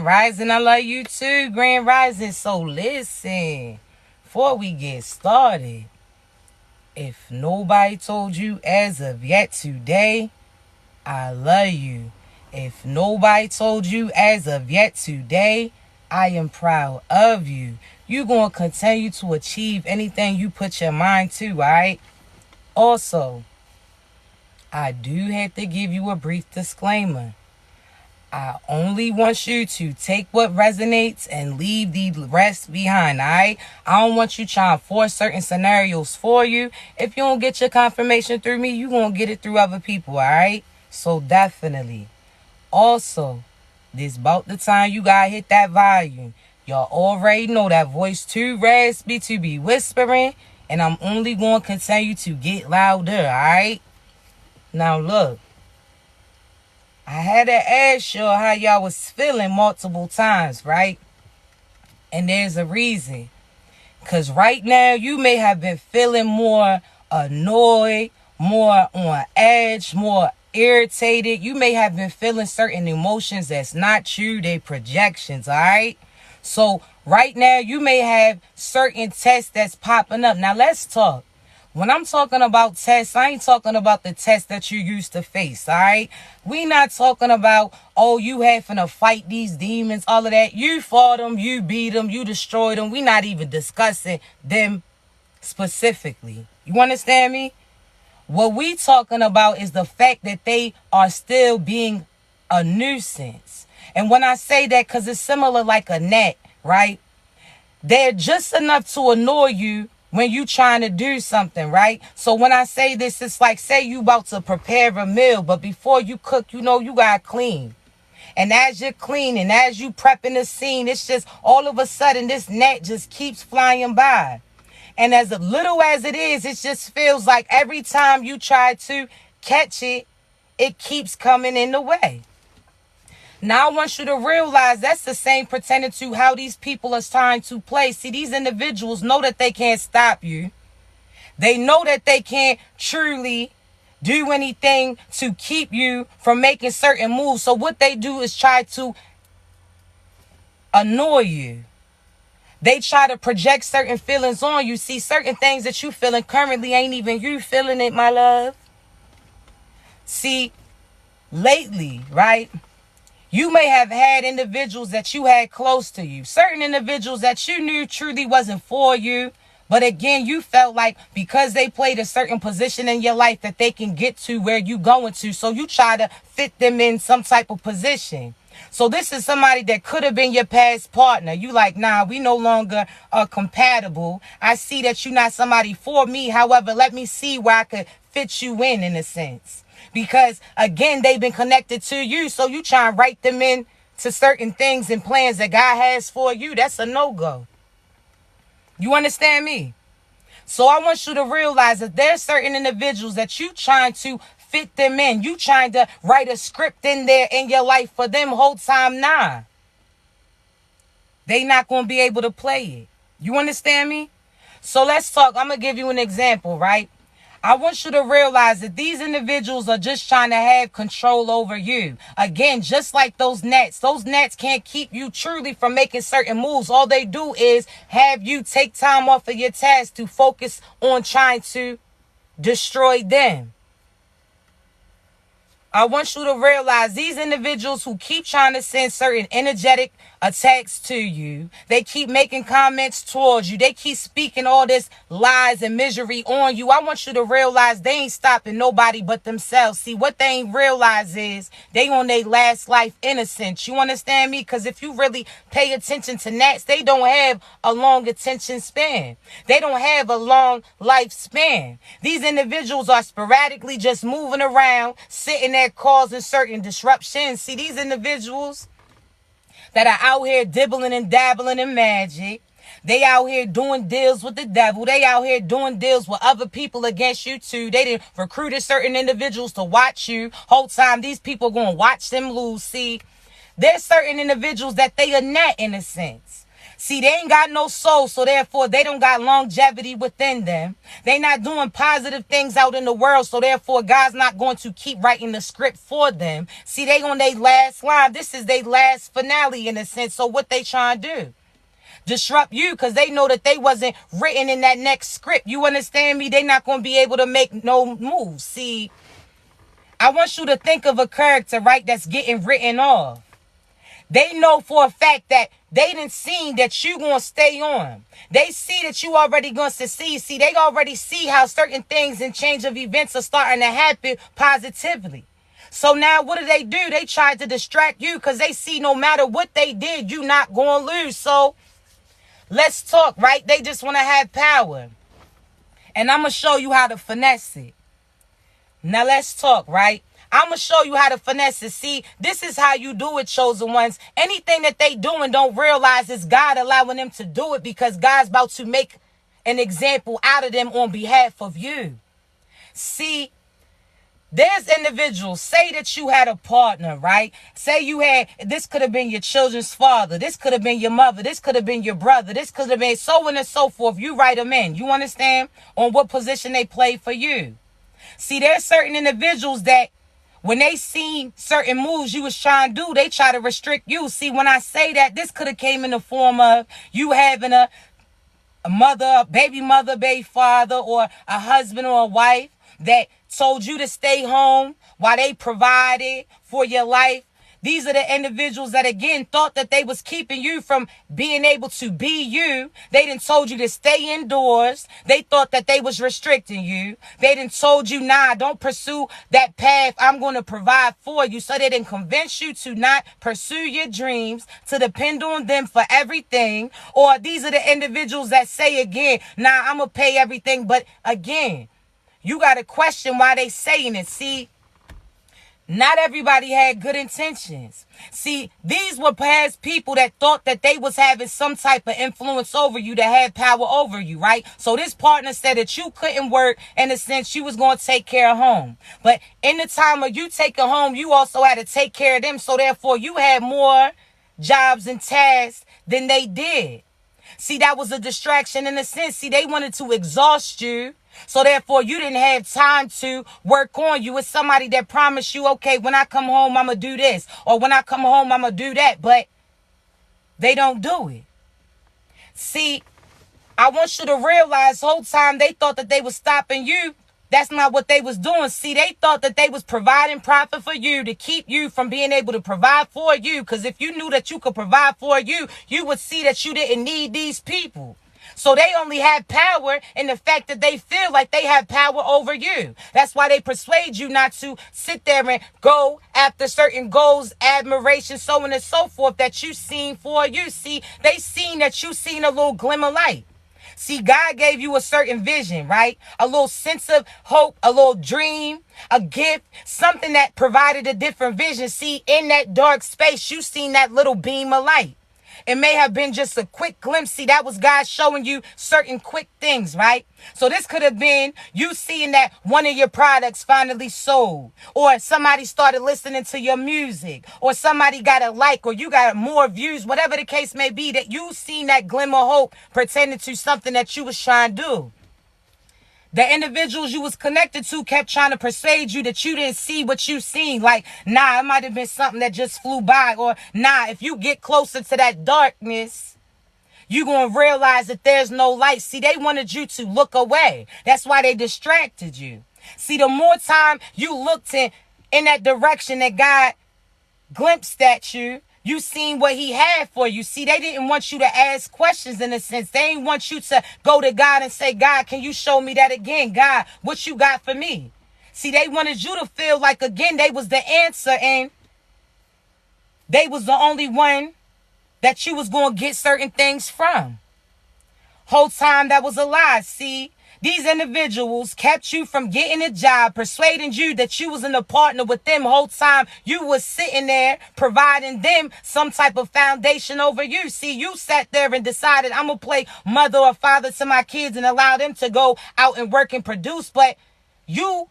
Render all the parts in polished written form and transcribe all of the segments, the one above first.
Rising, I love you too, Grand Rising. So listen, before we get started, if nobody told you as of yet today, I love you. If nobody told you as of yet today, I am proud of you. You gonna continue to achieve anything you put your mind to, alright? Also, I do have to give you a brief disclaimer. I only want you to take what resonates and leave the rest behind, alright? I don't want you trying to force certain scenarios for you. If you don't get your confirmation through me, you gonna get it through other people, alright? So definitely. Also, this about the time you gotta hit that volume. Y'all already know that voice too raspy to be whispering, and I'm only gonna continue to get louder, alright? Now look. I had to ask y'all how y'all was feeling multiple times, right? And there's a reason. Because right now, you may have been feeling more annoyed, more on edge, more irritated. You may have been feeling certain emotions that's not true. They projections, all right? So right now, you may have certain tests that's popping up. Now, let's talk. When I'm talking about tests, I ain't talking about the tests that you used to face, all right? We not talking about, oh, you having to fight these demons, all of that. You fought them, you beat them, you destroyed them. We not even discussing them specifically. You understand me? What we talking about is the fact that they are still being a nuisance. And when I say that, because it's similar like a gnat, right? They're just enough to annoy you when you trying to do something, right? So when I say this, it's like, say you about to prepare a meal, but before you cook, you know, you got to clean. And as you're cleaning, as you prepping the scene, it's just all of a sudden this gnat just keeps flying by. And as little as it is, it just feels like every time you try to catch it, it keeps coming in the way. Now I want you to realize that's the same pertaining to how these people are trying to play. See, these individuals know that they can't stop you. They know that they can't truly do anything to keep you from making certain moves. So what they do is try to annoy you. They try to project certain feelings on you. See, certain things that you feeling currently ain't even you feeling it, my love. See, lately, right? You may have had individuals that you had close to you. Certain individuals that you knew truly wasn't for you. But again, you felt like because they played a certain position in your life that they can get to where you going to. So you try to fit them in some type of position. So this is somebody that could have been your past partner. You like, nah, we no longer are compatible. I see that you're not somebody for me. However, let me see where I could fit you in a sense. Because, again, they've been connected to you, so you try and write them in to certain things and plans that God has for you. That's a no-go. You understand me? So I want you to realize that there's certain individuals that you trying to fit them in. You trying to write a script in there in your life for them whole time. Nah. They not going to be able to play it. You understand me? So let's talk. I'm going to give you an example, right? I want you to realize that these individuals are just trying to have control over you. Again, just like those gnats can't keep you truly from making certain moves. All they do is have you take time off of your task to focus on trying to destroy them. I want you to realize these individuals who keep trying to send certain energetic attacks to you, they keep making comments towards you, they keep speaking all this lies and misery on you. I want you to realize they ain't stopping nobody but themselves. See, what they ain't realize is they on their last life innocence. You understand me? Because if you really pay attention to gnats, they don't have a long attention span. They don't have a long lifespan. These individuals are sporadically just moving around, sitting there causing certain disruptions. See, these individuals that are out here dibbling and dabbling in magic, they out here doing deals with the devil. They out here doing deals with other people against you too. They done recruited certain individuals to watch you. Whole time these people going to watch them lose. See, there's certain individuals that they are not in a sense. See, they ain't got no soul, so therefore they don't got longevity within them. They not doing positive things out in the world, so therefore God's not going to keep writing the script for them. See, they on their last line. This is their last finale in a sense. So what they trying to do? Disrupt you, because they know that they wasn't written in that next script. You understand me? They not going to be able to make no moves. See, I want you to think of a character, right, that's getting written off. They know for a fact that they didn't see that you going to stay on. They see that you already going to succeed. See, they already see how certain things and change of events are starting to happen positively. So now what do? They try to distract you because they see no matter what they did, you not going to lose. So let's talk, right? They just want to have power. And I'm going to show you how to finesse it. Now let's talk, right? I'm going to show you how to finesse it. See, this is how you do it, chosen ones. Anything that they doing don't realize it's God allowing them to do it because God's about to make an example out of them on behalf of you. See, there's individuals, say that you had a partner, right? Say you had, this could have been your children's father. This could have been your mother. This could have been your brother. This could have been so on and so forth. You write them in. You understand? On what position they play for you. See, there's certain individuals that when they seen certain moves you was trying to do, they try to restrict you. See, when I say that, this could have came in the form of you having a mother, baby mother, baby father, or a husband or a wife that told you to stay home while they provided for your life. These are the individuals that, again, thought that they was keeping you from being able to be you. They done told you to stay indoors. They thought that they was restricting you. They done told you, nah, don't pursue that path. I'm going to provide for you. So they done convince you to not pursue your dreams, to depend on them for everything. Or these are the individuals that say, again, nah, I'm going to pay everything. But again, you got to question why they saying it. See, not everybody had good intentions. See, these were past people that thought that they was having some type of influence over you, that had power over you, right? So this partner said that you couldn't work in a sense you was going to take care of home. But in the time of you taking home, you also had to take care of them. So therefore, you had more jobs and tasks than they did. See, that was a distraction in a sense. See, they wanted to exhaust you. So therefore, you didn't have time to work on you. It's somebody that promised you, okay, when I come home, I'm going to do this. Or when I come home, I'm going to do that. But they don't do it. See, I want you to realize the whole time they thought that they was stopping you. That's not what they was doing. See, they thought that they was providing profit for you to keep you from being able to provide for you. Because if you knew that you could provide for you, you would see that you didn't need these people. So they only have power in the fact that they feel like they have power over you. That's why they persuade you not to sit there and go after certain goals, admiration, so on and so forth that you seen for you. See, they seen that you seen a little glimmer light. See, God gave you a certain vision, right? A little sense of hope, a little dream, a gift, something that provided a different vision. See, in that dark space, you seen that little beam of light. It may have been just a quick glimpse. See, that was God showing you certain quick things, right? So this could have been you seeing that one of your products finally sold, or somebody started listening to your music, or somebody got a like, or you got more views, whatever the case may be, that you seen that glimmer of hope pertaining to something that you was trying to do. The individuals you was connected to kept trying to persuade you that you didn't see what you seen. Like, nah, it might have been something that just flew by. Or, nah, if you get closer to that darkness, you're going to realize that there's no light. See, they wanted you to look away. That's why they distracted you. See, the more time you looked in that direction that God glimpsed at you, you seen what he had for you. See, they didn't want you to ask questions in a sense. They didn't want you to go to God and say, God, can you show me that again? God, what you got for me? See, they wanted you to feel like, again, they was the answer and they was the only one that you was going to get certain things from. Whole time that was a lie. See, these individuals kept you from getting a job, persuading you that you was in a partner with them. Whole time you was sitting there providing them some type of foundation over you. See, you sat there and decided, I'm going to play mother or father to my kids and allow them to go out and work and produce. But you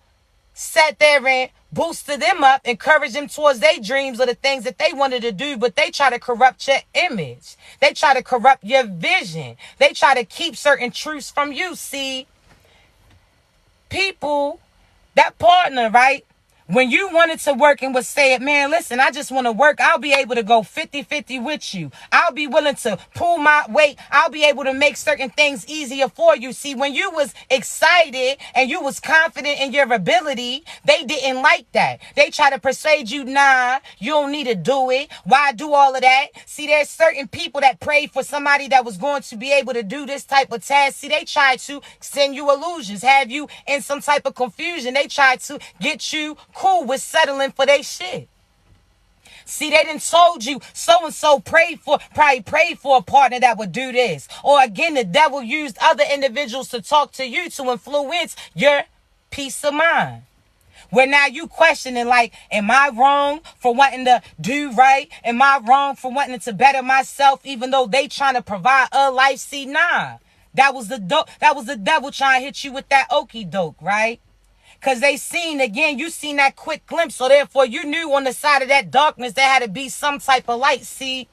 sat there and boosted them up, encouraged them towards their dreams or the things that they wanted to do, but they try to corrupt your image. They try to corrupt your vision. They try to keep certain truths from you. See, people, that partner, right? When you wanted to work and was saying, man, listen, I just want to work. I'll be able to go 50-50 with you. I'll be willing to pull my weight. I'll be able to make certain things easier for you. See, when you was excited and you was confident in your ability, they didn't like that. They try to persuade you, nah, you don't need to do it. Why do all of that? See, there's certain people that prayed for somebody that was going to be able to do this type of task. See, they tried to send you illusions, have you in some type of confusion. They tried to get you cool with settling for their shit. See, they done told you so-and-so probably prayed for a partner that would do this. Or again, the devil used other individuals to talk to you to influence your peace of mind. Where now you questioning, like, am I wrong for wanting to do right? Am I wrong for wanting to better myself even though they trying to provide a life? See, nah. That was the devil trying to hit you with that okie doke, right? Because they seen, again, you seen that quick glimpse. So therefore, you knew on the side of that darkness there had to be some type of light. See?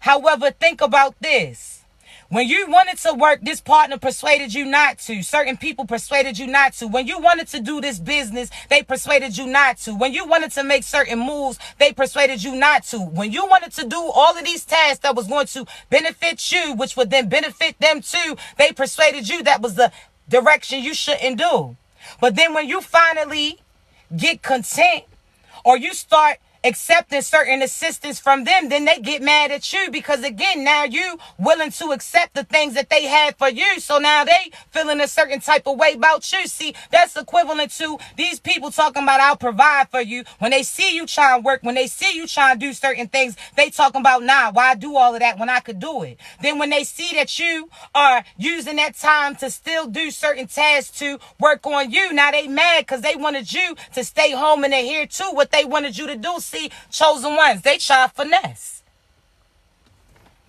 However, think about this. When you wanted to work, this partner persuaded you not to. Certain people persuaded you not to. When you wanted to do this business, they persuaded you not to. When you wanted to make certain moves, they persuaded you not to. When you wanted to do all of these tasks that was going to benefit you, which would then benefit them too, they persuaded you that was the direction you shouldn't do. But then when you finally get content or you start accepting certain assistance from them, then they get mad at you because, again, now you willing to accept the things that they had for you. So now they feeling a certain type of way about you. See, that's equivalent to these people talking about I'll provide for you. When they see you trying to work, when they see you trying to do certain things, they talking about, nah, why do all of that when I could do it? Then when they see that you are using that time to still do certain tasks to work on you, now they mad because they wanted you to stay home and adhere to what they wanted you to do. See, chosen ones, they try to finesse.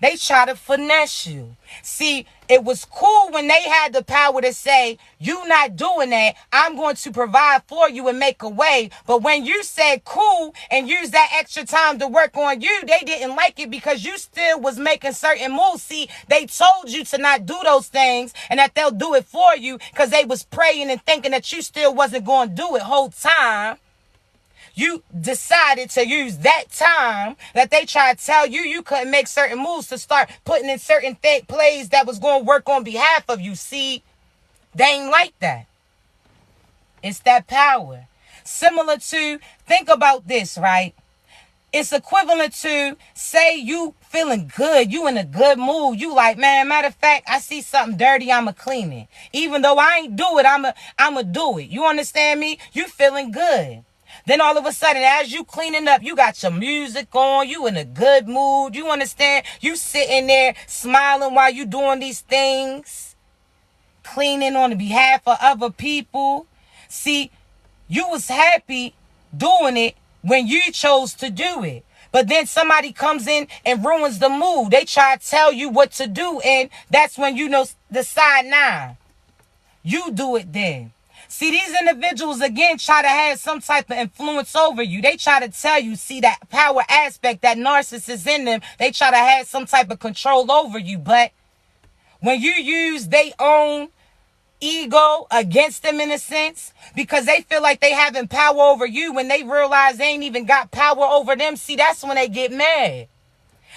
They try to finesse you. See, it was cool when they had the power to say, you not doing that, I'm going to provide for you and make a way. But when you said cool and use that extra time to work on you, they didn't like it because you still was making certain moves. See, they told you to not do those things and that they'll do it for you because they was praying and thinking that you still wasn't going to do it whole time. You decided to use that time that they tried to tell you you couldn't make certain moves to start putting in certain plays that was going to work on behalf of you. See, they ain't like that. It's that power. Similar to, think about this, right? It's equivalent to, say you feeling good, you in a good mood. You like, man, matter of fact, I see something dirty, I'ma clean it. Even though I ain't do it, I'ma do it. You understand me? You feeling good. Then all of a sudden, as you cleaning up, you got your music on, you in a good mood, you understand? You sitting there smiling while you doing these things, cleaning on the behalf of other people. See, you was happy doing it when you chose to do it. But then somebody comes in and ruins the mood. They try to tell you what to do, and that's when you decide, nah, you do it then. See, these individuals, again, try to have some type of influence over you. They try to tell you, see, that power aspect, that narcissist in them, they try to have some type of control over you. But when you use their own ego against them, in a sense, because they feel like they having power over you when they realize they ain't even got power over them, see, that's when they get mad.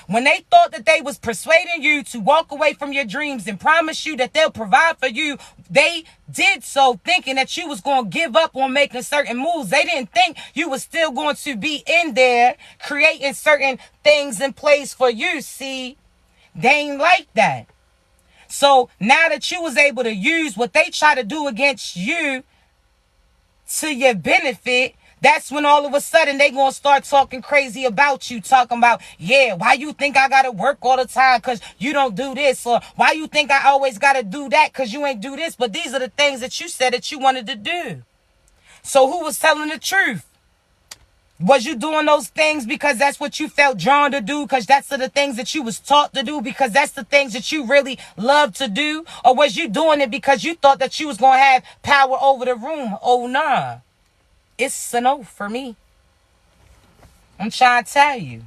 When they thought that they was persuading you to walk away from your dreams and promise you that they'll provide for you, they did so thinking that you was going to give up on making certain moves. They didn't think you was still going to be in there creating certain things in place for you. See, they ain't like that. So now that you was able to use what they try to do against you to your benefit, that's when all of a sudden they gonna start talking crazy about you, talking about, yeah, why you think I gotta work all the time because you don't do this? Or why you think I always gotta do that because you ain't do this? But these are the things that you said that you wanted to do. So who was telling the truth? Was you doing those things because that's what you felt drawn to do, because that's the things that you was taught to do, because that's the things that you really love to do? Or was you doing it because you thought that you was going to have power over the room? Oh, nah. It's a no for me. I'm trying to tell you.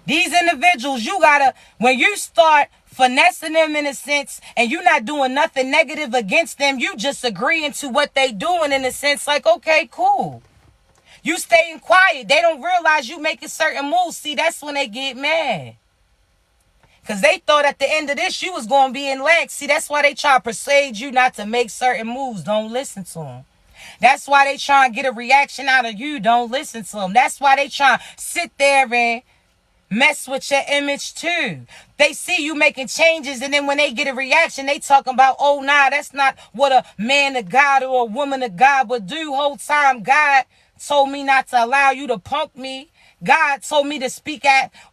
These individuals, you gotta, when you start finessing them in a sense, and you're not doing nothing negative against them, you just agreeing to what they doing in a sense, like, okay, cool. You staying quiet. They don't realize you making certain moves. See, that's when they get mad. Because they thought at the end of this, you was going to be in lag. See, that's why they try to persuade you not to make certain moves. Don't listen to them. That's why they try to get a reaction out of you. Don't listen to them. That's why they try to sit there and mess with your image too. They see you making changes, and then when they get a reaction, they talking about, oh, nah, that's not what a man of God or a woman of God would do. Whole time, God told me not to allow you to punk me. God told me to speak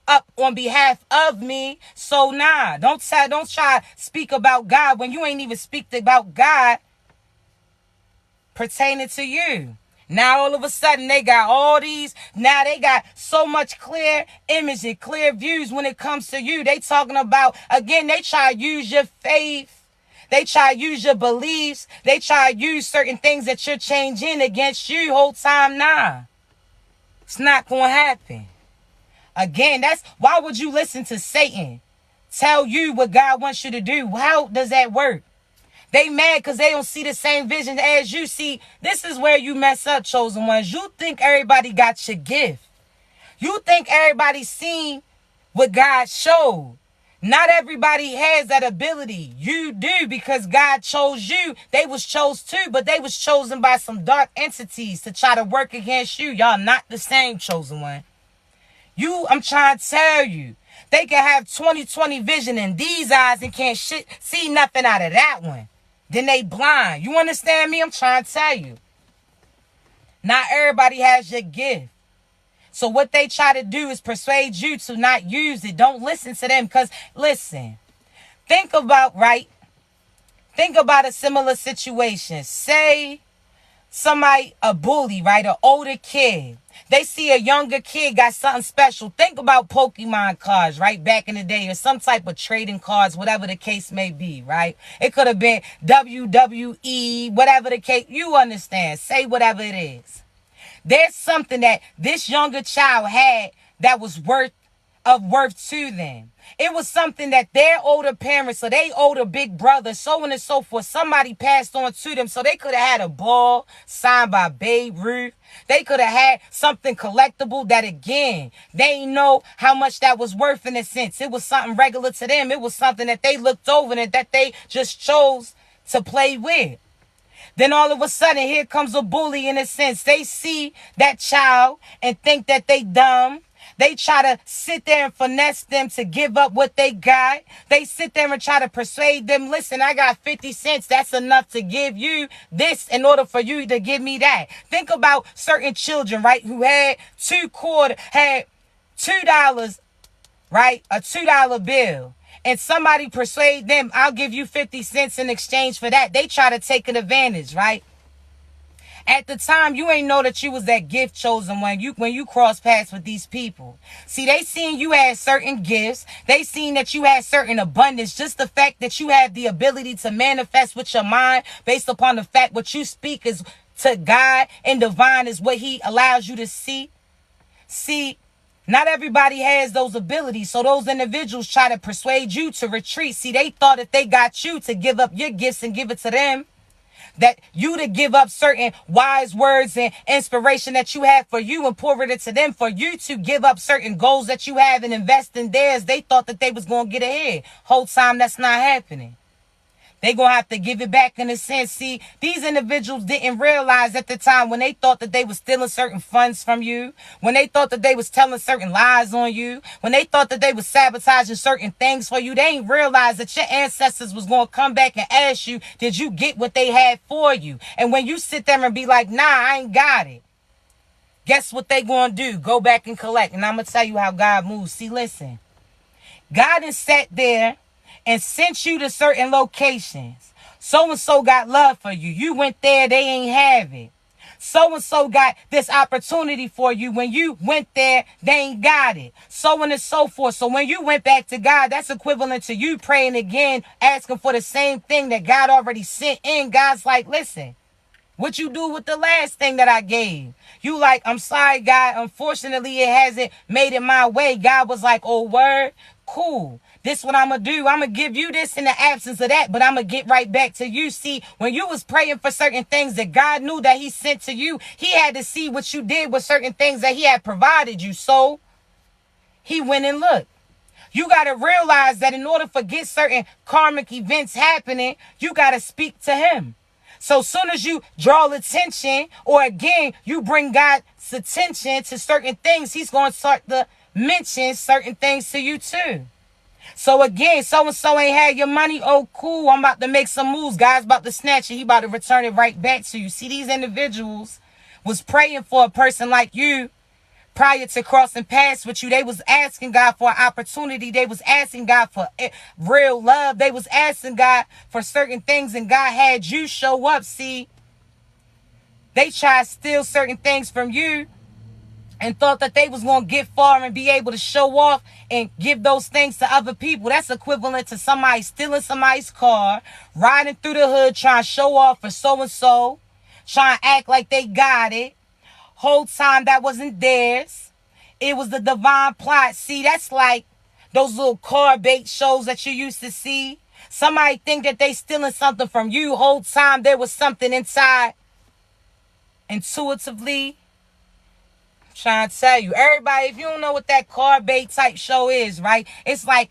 up on behalf of me. So nah, don't try to speak about God when you ain't even speak about God pertaining to you. Now all of a sudden they got all these, now they got so much clear image and clear views when it comes to you. They talking about, again, they try to use your faith. They try to use your beliefs. They try to use certain things that you're changing against you. Whole time, nah. It's not going to happen. Again, that's why would you listen to Satan tell you what God wants you to do? How does that work? They mad because they don't see the same vision as you. See, this is where you mess up, chosen ones. You think everybody got your gift. You think everybody seen what God showed. Not everybody has that ability. You do, because God chose you. They was chose too, but they was chosen by some dark entities to try to work against you. Y'all not the same, chosen one. I'm trying to tell you. They can have 20/20 vision in these eyes and can't see nothing out of that one. Then they blind. You understand me? I'm trying to tell you. Not everybody has your gift. So what they try to do is persuade you to not use it. Don't listen to them, because, listen, think about a similar situation. Say somebody, a bully, right? An older kid. They see a younger kid got something special. Think about Pokemon cards, right? Back in the day, or some type of trading cards, whatever the case may be, right? It could have been WWE, whatever the case. You understand. Say whatever it is. There's something that this younger child had that was worth to them. It was something that their older parents or they older big brother, so on and so forth, somebody passed on to them. So they could have had a ball signed by Babe Ruth. They could have had something collectible that, again, they didn't know how much that was worth in a sense. It was something regular to them. It was something that they looked over and that they just chose to play with. Then all of a sudden, here comes a bully in a sense. They see that child and think that they dumb. They try to sit there and finesse them to give up what they got. They sit there and try to persuade them, listen, I got 50 cents. That's enough to give you this in order for you to give me that. Think about certain children, right, who had $2, right, a $2 bill. And somebody persuade them, I'll give you 50 cents in exchange for that. They try to take an advantage, right? At the time, you ain't know that you was that gift chosen when you cross paths with these people. See, they seen you had certain gifts. They seen that you had certain abundance. Just the fact that you have the ability to manifest with your mind based upon the fact what you speak is to God and divine is what he allows you to see. See, not everybody has those abilities, so those individuals try to persuade you to retreat. See, they thought that they got you to give up your gifts and give it to them. That you to give up certain wise words and inspiration that you have for you and pour it into them. For you to give up certain goals that you have and invest in theirs. They thought that they was going to get ahead. Whole time that's not happening. They going to have to give it back in a sense. See, these individuals didn't realize at the time when they thought that they was stealing certain funds from you, when they thought that they was telling certain lies on you, when they thought that they was sabotaging certain things for you, they ain't realize that your ancestors was going to come back and ask you, did you get what they had for you? And when you sit there and be like, nah, I ain't got it. Guess what they going to do? Go back and collect. And I'm going to tell you how God moves. See, listen, God has sat there and sent you to certain locations. So-and-so got love for you. You went there, they ain't have it. So-and-so got this opportunity for you. When you went there, they ain't got it. So on and so forth. So when you went back to God, that's equivalent to you praying again, asking for the same thing that God already sent in. God's like, listen, What you do with the last thing that I gave? You like, I'm sorry, God. Unfortunately, it hasn't made it my way. God was like, oh, word? Cool. This what I'm going to do. I'm going to give you this in the absence of that, but I'm going to get right back to you. See, when you was praying for certain things that God knew that he sent to you, he had to see what you did with certain things that he had provided you. So he went and looked. You got to realize that in order for get certain karmic events happening, you got to speak to him. So soon as you draw attention, or again, you bring God's attention to certain things, he's going to start to mention certain things to you too. So again, so-and-so ain't had your money. Oh, cool. I'm about to make some moves. God's about to snatch it. He about to return it right back to you. See, these individuals was praying for a person like you prior to crossing paths with you. They was asking God for an opportunity. They was asking God for real love. They was asking God for certain things, and God had you show up. See, they tried to steal certain things from you and thought that they was going to get far and be able to show off and give those things to other people. That's equivalent to somebody stealing somebody's car, riding through the hood, trying to show off for so-and-so, trying to act like they got it. Whole time that wasn't theirs. It was the divine plot. See, that's like those little car bait shows that you used to see. Somebody think that they stealing something from you. Whole time there was something inside. Intuitively, I'm trying to tell you. Everybody, if you don't know what that car bait type show is, right? It's like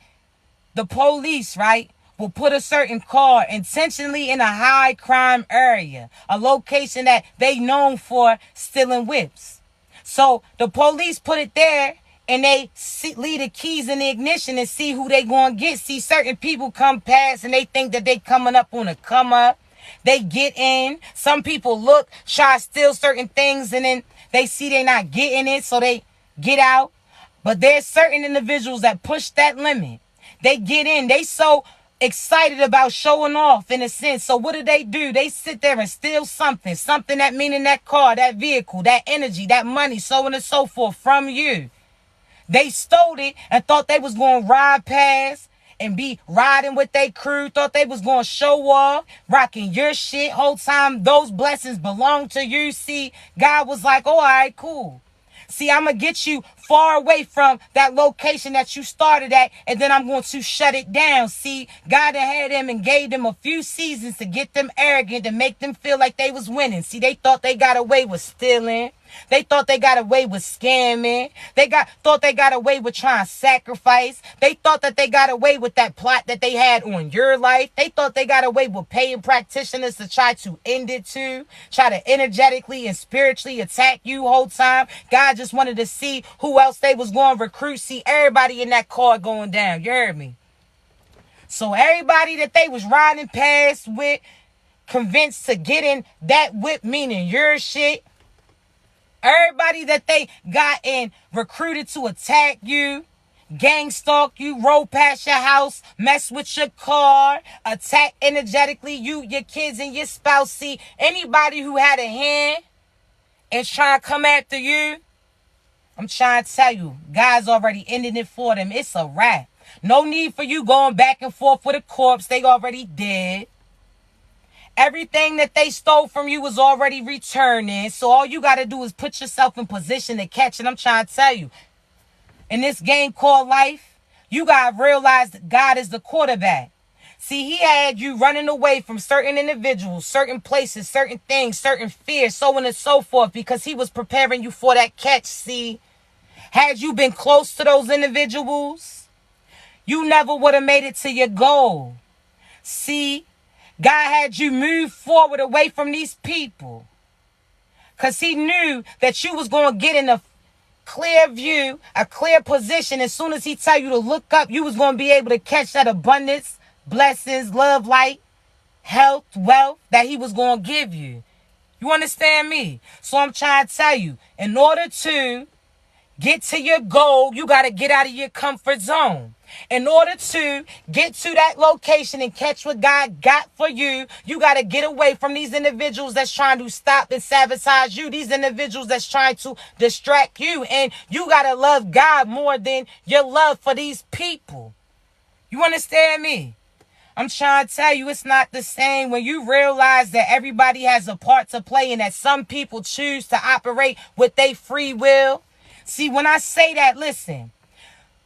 the police, right, will put a certain car intentionally in a high crime area, a location that they known for stealing whips. So the police put it there, and they leave the keys in the ignition and see who they going to get. See, certain people come past and they think that they coming up on a come up. They get in. Some people look, try to steal certain things, and then they see they not getting it, so they get out. But there's certain individuals that push that limit. They get in. They so excited about showing off in a sense. So what do? They sit there and steal something that meaning that car, that vehicle, that energy, that money, so on and so forth from you. They stole it and thought they was going to ride past and be riding with their crew, thought they was going to show off, rocking your shit. Whole time those blessings belong to you. See, God was like, oh, all right, cool. See, I'm going to get you far away from that location that you started at, and then I'm going to shut it down. See, God had them and gave them a few seasons to get them arrogant, to make them feel like they was winning. See, they thought they got away with stealing. They thought they got away with scamming. Thought they got away with trying to sacrifice. They thought that they got away with that plot that they had on your life. They thought they got away with paying practitioners to try to end it too. Try to energetically and spiritually attack you whole time. God just wanted to see who else they was going to recruit. See, everybody in that car going down. You heard me? So everybody that they was riding past with, convinced to get in that whip, meaning your shit. Everybody that they got in recruited to attack you, gang stalk you, roll past your house, mess with your car, attack energetically you, your kids, and your spouse. See, anybody who had a hand and trying to come after you, I'm trying to tell you, God's already ending it for them. It's a wrap. No need for you going back and forth with a corpse. They already dead. Everything that they stole from you was already returning. So all you got to do is put yourself in position to catch it. I'm trying to tell you, in this game called life, you got to realize that God is the quarterback. See, he had you running away from certain individuals, certain places, certain things, certain fears, so on and so forth, because he was preparing you for that catch. See, had you been close to those individuals, you never would have made it to your goal. See, God had you move forward away from these people because he knew that you was going to get in a clear view, a clear position. As soon as he tell you to look up, you was going to be able to catch that abundance, blessings, love, light, health, wealth that he was going to give you. You understand me? So I'm trying to tell you, in order to get to your goal, you got to get out of your comfort zone. In order to get to that location and catch what God got for you, you got to get away from these individuals that's trying to stop and sabotage you. These individuals that's trying to distract you. And you got to love God more than your love for these people. You understand me? I'm trying to tell you, it's not the same when you realize that everybody has a part to play and that some people choose to operate with their free will. See, when I say that, listen,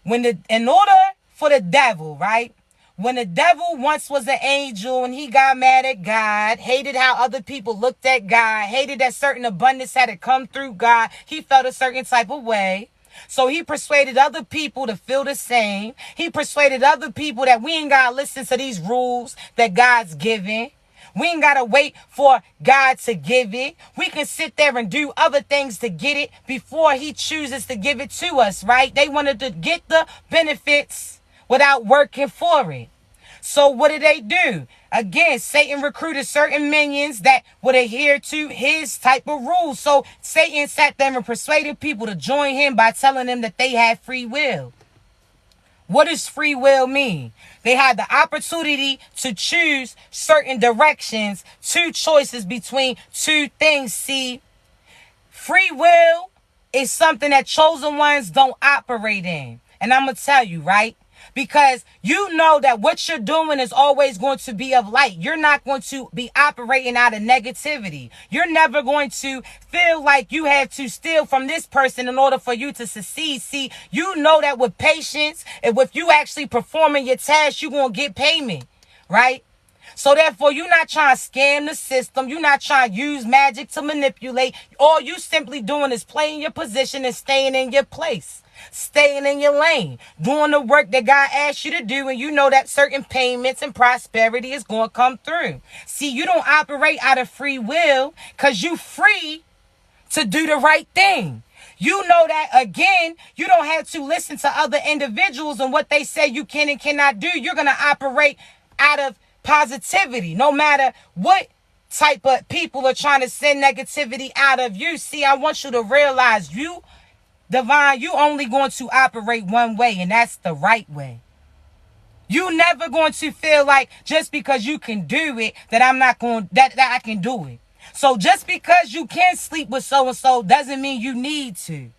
in order for the devil, right? When the devil once was an angel and he got mad at God, hated how other people looked at God, hated that certain abundance had to come through God, he felt a certain type of way. So he persuaded other people to feel the same. He persuaded other people that we ain't got to listen to these rules that God's giving. We ain't got to wait for God to give it. We can sit there and do other things to get it before he chooses to give it to us, right? They wanted to get the benefits without working for it. So what did they do? Again, Satan recruited certain minions that would adhere to his type of rules. So Satan sat there and persuaded people to join him by telling them that they had free will. What does free will mean? They had the opportunity to choose certain directions, two choices between two things. See, free will is something that chosen ones don't operate in. And I'm going to tell you, right? Because you know that what you're doing is always going to be of light. You're not going to be operating out of negativity. You're never going to feel like you have to steal from this person in order for you to succeed. See, you know that with patience and with you actually performing your task, you're going to get payment, right? So therefore, you're not trying to scam the system. You're not trying to use magic to manipulate. All you simply doing is playing your position and staying in your place. Staying in your lane, doing the work that God asked you to do, and you know that certain payments and prosperity is going to come through. See, you don't operate out of free will because you free to do the right thing. You know that, again, you don't have to listen to other individuals and what they say you can and cannot do. You're going to operate out of positivity, no matter what type of people are trying to send negativity out of you. See, I want you to realize Divine, you only going to operate one way, and that's the right way. You never going to feel like just because you can do it that I'm not going that I can do it. So just because you can sleep with so and so doesn't mean you need to.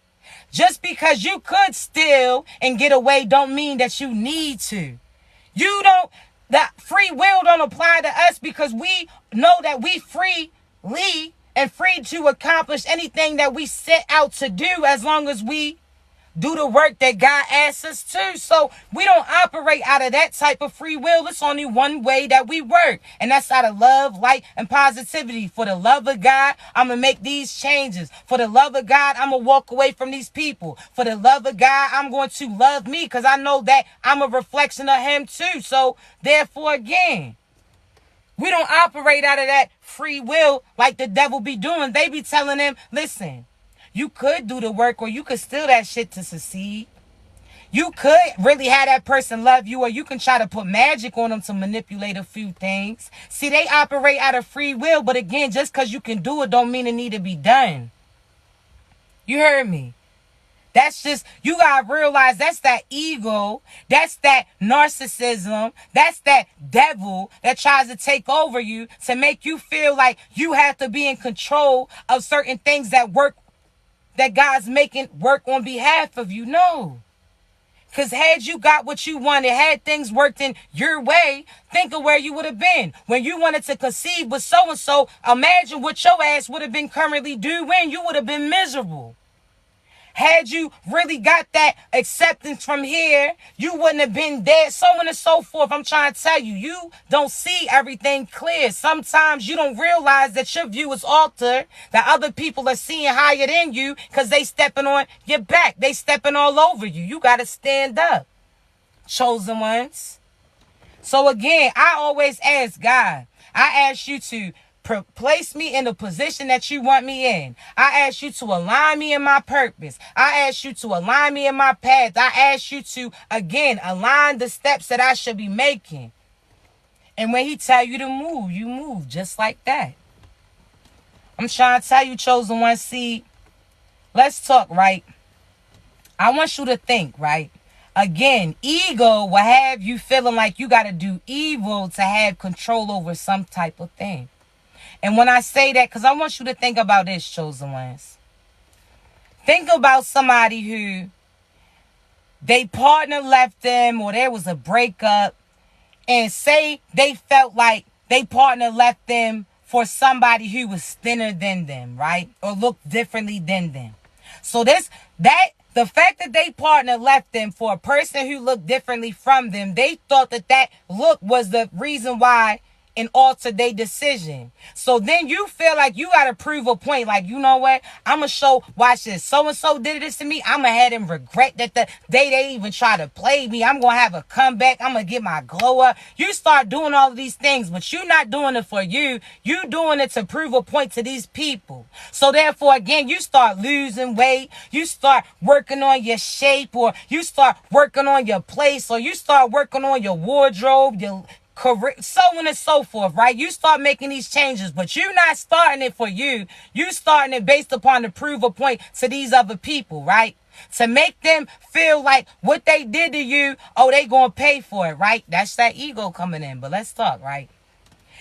Just because you could steal and get away don't mean that you need to. That free will don't apply to us because we know that we freely and free to accomplish anything that we set out to do as long as we do the work that God asks us to. So we don't operate out of that type of free will. It's only one way that we work, and that's out of love, light, and positivity. For the love of God, I'm going to make these changes. For the love of God, I'm going to walk away from these people. For the love of God, I'm going to love me because I know that I'm a reflection of him too. So therefore, again, we don't operate out of that free will like the devil be doing. They be telling them, listen, you could do the work or you could steal that shit to succeed. You could really have that person love you, or you can try to put magic on them to manipulate a few things. See, they operate out of free will, but again, just because you can do it don't mean it need to be done. You heard me? That's just, you got to realize that's that ego, that's that narcissism, that's that devil that tries to take over you to make you feel like you have to be in control of certain things that God's making work on behalf of you. No. Because had you got what you wanted, had things worked in your way, think of where you would have been. When you wanted to conceive with so-and-so, imagine what your ass would have been currently doing. You would have been miserable. Had you really got that acceptance from here, you wouldn't have been dead, so on and so forth. I'm trying to tell you, you don't see everything clear. Sometimes you don't realize that your view is altered, that other people are seeing higher than you because they stepping on your back. They stepping all over you. You got to stand up, chosen ones. So again, I always ask God, I ask you to place me in the position that you want me in. I ask you to align me in my purpose. I ask you to align me in my path. I ask you to, again, align the steps that I should be making. And when he tell you to move, you move just like that. I'm trying to tell you, chosen one, see, let's talk, right? I want you to think, right? Again, ego will have you feeling like you got to do evil to have control over some type of thing. And when I say that, because I want you to think about this, chosen ones. Think about somebody who they partner left them or there was a breakup and say they felt like they partner left them for somebody who was thinner than them, right? Or looked differently than them. So the fact that they partner left them for a person who looked differently from them, they thought that look was the reason why and alter their decision. So then you feel like you got to prove a point. Like, you know what? I'm going to show, watch this. So-and-so did this to me. I'm going to have them regret that the day they even try to play me. I'm going to have a comeback. I'm going to get my glow up. You start doing all of these things, but you're not doing it for you. You doing it to prove a point to these people. So therefore, again, you start losing weight. You start working on your shape, or you start working on your place, or you start working on your wardrobe, your correct, so on and so forth, right? You start making these changes, but you're not starting it for you. You starting it based upon to prove a point to these other people, right? To make them feel like what they did to you, oh, they gonna pay for it, right? That's that ego coming in. But let's talk, right?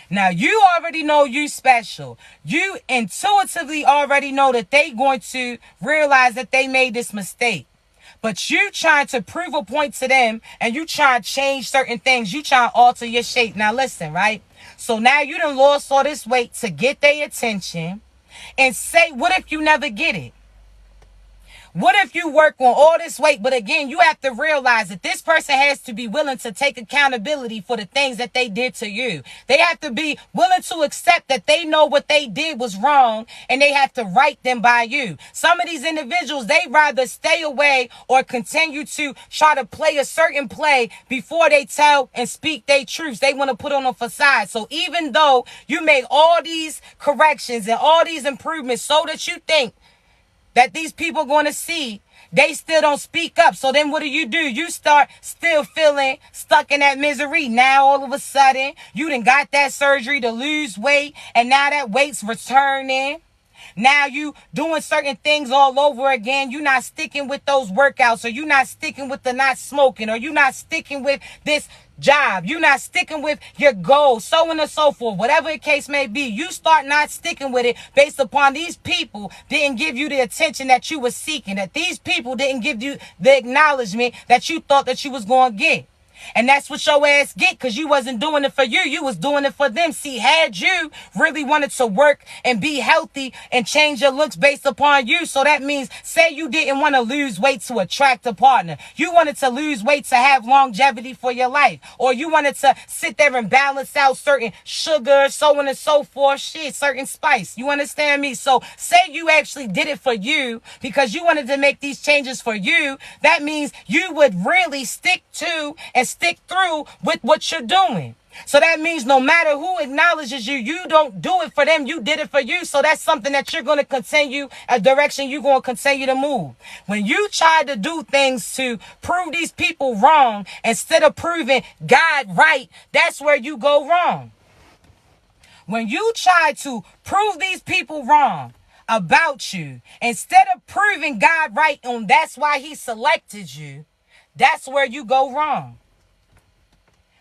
Now, you already know you special. You intuitively already know that they going to realize that they made this mistake. But you trying to prove a point to them, and you trying to change certain things. You trying to alter your shape. Now listen, right? So now you done lost all this weight to get their attention. And say, what if you never get it? What if you work on all this weight? But again, you have to realize that this person has to be willing to take accountability for the things that they did to you. They have to be willing to accept that they know what they did was wrong, and they have to right them by you. Some of these individuals, they rather stay away or continue to try to play a certain play before they tell and speak their truths. They want to put on a facade. So even though you made all these corrections and all these improvements so that you think that these people are going to see, they still don't speak up. So then what do? You start still feeling stuck in that misery. Now all of a sudden, you done got that surgery to lose weight, and now that weight's returning. Now you doing certain things all over again. You not sticking with those workouts, or you not sticking with the not smoking, or you not sticking with this job. You not sticking with your goals, so on and so forth. Whatever the case may be, you start not sticking with it based upon these people didn't give you the attention that you were seeking, that these people didn't give you the acknowledgement that you thought that you was going to get. And that's what your ass get, because you wasn't doing it for you. You was doing it for them. See, had you really wanted to work and be healthy and change your looks based upon you, so that means, say you didn't want to lose weight to attract a partner. You wanted to lose weight to have longevity for your life. Or you wanted to sit there and balance out certain sugar, so on and so forth, certain spice. You understand me? So say you actually did it for you because you wanted to make these changes for you. That means you would really stick to and stick through with what you're doing. So that means no matter who acknowledges you, you don't do it for them. You did it for you. So that's something that you're going to continue, a direction you're going to continue to move. When you try to do things to prove these people wrong instead of proving God right, that's where you go wrong. When you try to prove these people wrong about you instead of proving God right on that's why he selected you, that's where you go wrong.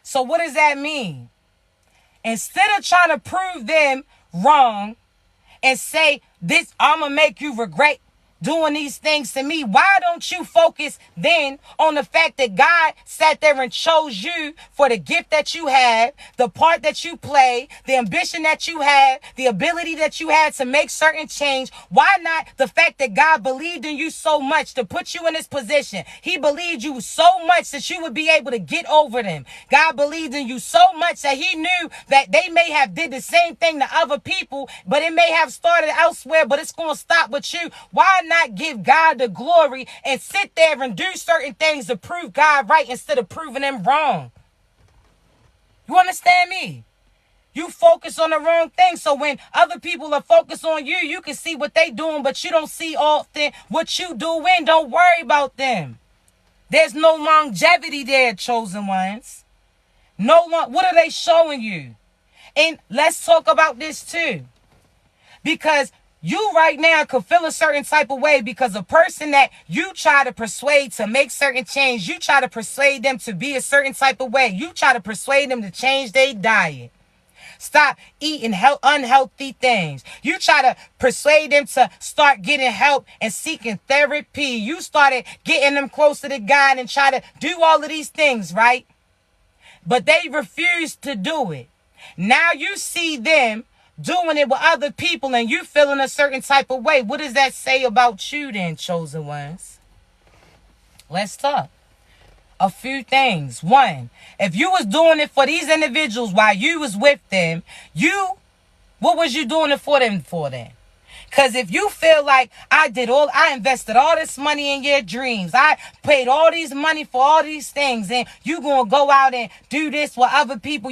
So what does that mean? Instead of trying to prove them wrong and say, this, I'm going to make you regret doing these things to me, why don't you focus then on the fact that God sat there and chose you for the gift that you have, the part that you play, the ambition that you have, the ability that you had to make certain change? Why not the fact that God believed in you so much to put you in this position? He believed you so much that you would be able to get over them. God believed in you so much that he knew that they may have did the same thing to other people, but it may have started elsewhere, but it's going to stop with you. Why not give God the glory and sit there and do certain things to prove God right instead of proving him wrong? You understand me? You focus on the wrong thing. So when other people are focused on you, you can see what they doing, but you don't see often what you doing. Don't worry about them. There's no longevity there, chosen ones. What are they showing you? And let's talk about this too. Because you right now could feel a certain type of way because a person that you try to persuade to make certain change, you try to persuade them to be a certain type of way. You try to persuade them to change their diet. Stop eating unhealthy things. You try to persuade them to start getting help and seeking therapy. You started getting them closer to God and try to do all of these things, right? but they refuse to do it. Now you see them doing it with other people and you feeling a certain type of way. What does that say about you then, chosen ones? Let's talk. A few things. One, if you was doing it for these individuals while you was with them, what was you doing it for them for then? Because if you feel like I invested all this money in your dreams, I paid all these money for all these things, and you going to go out and do this with other people,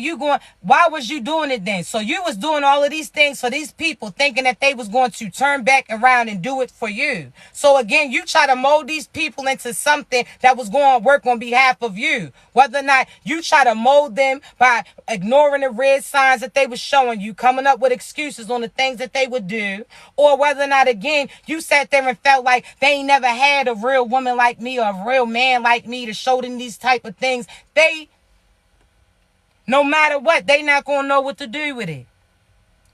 why was you doing it then? So you was doing all of these things for these people thinking that they was going to turn back around and do it for you. So again, you try to mold these people into something that was going to work on behalf of you. Whether or not you try to mold them by ignoring the red signs that they were showing you, coming up with excuses on the things that they would do, or whether or not, again, you sat there and felt like they ain't never had a real woman like me or a real man like me to show them these type of things. No matter what, they not going to know what to do with it.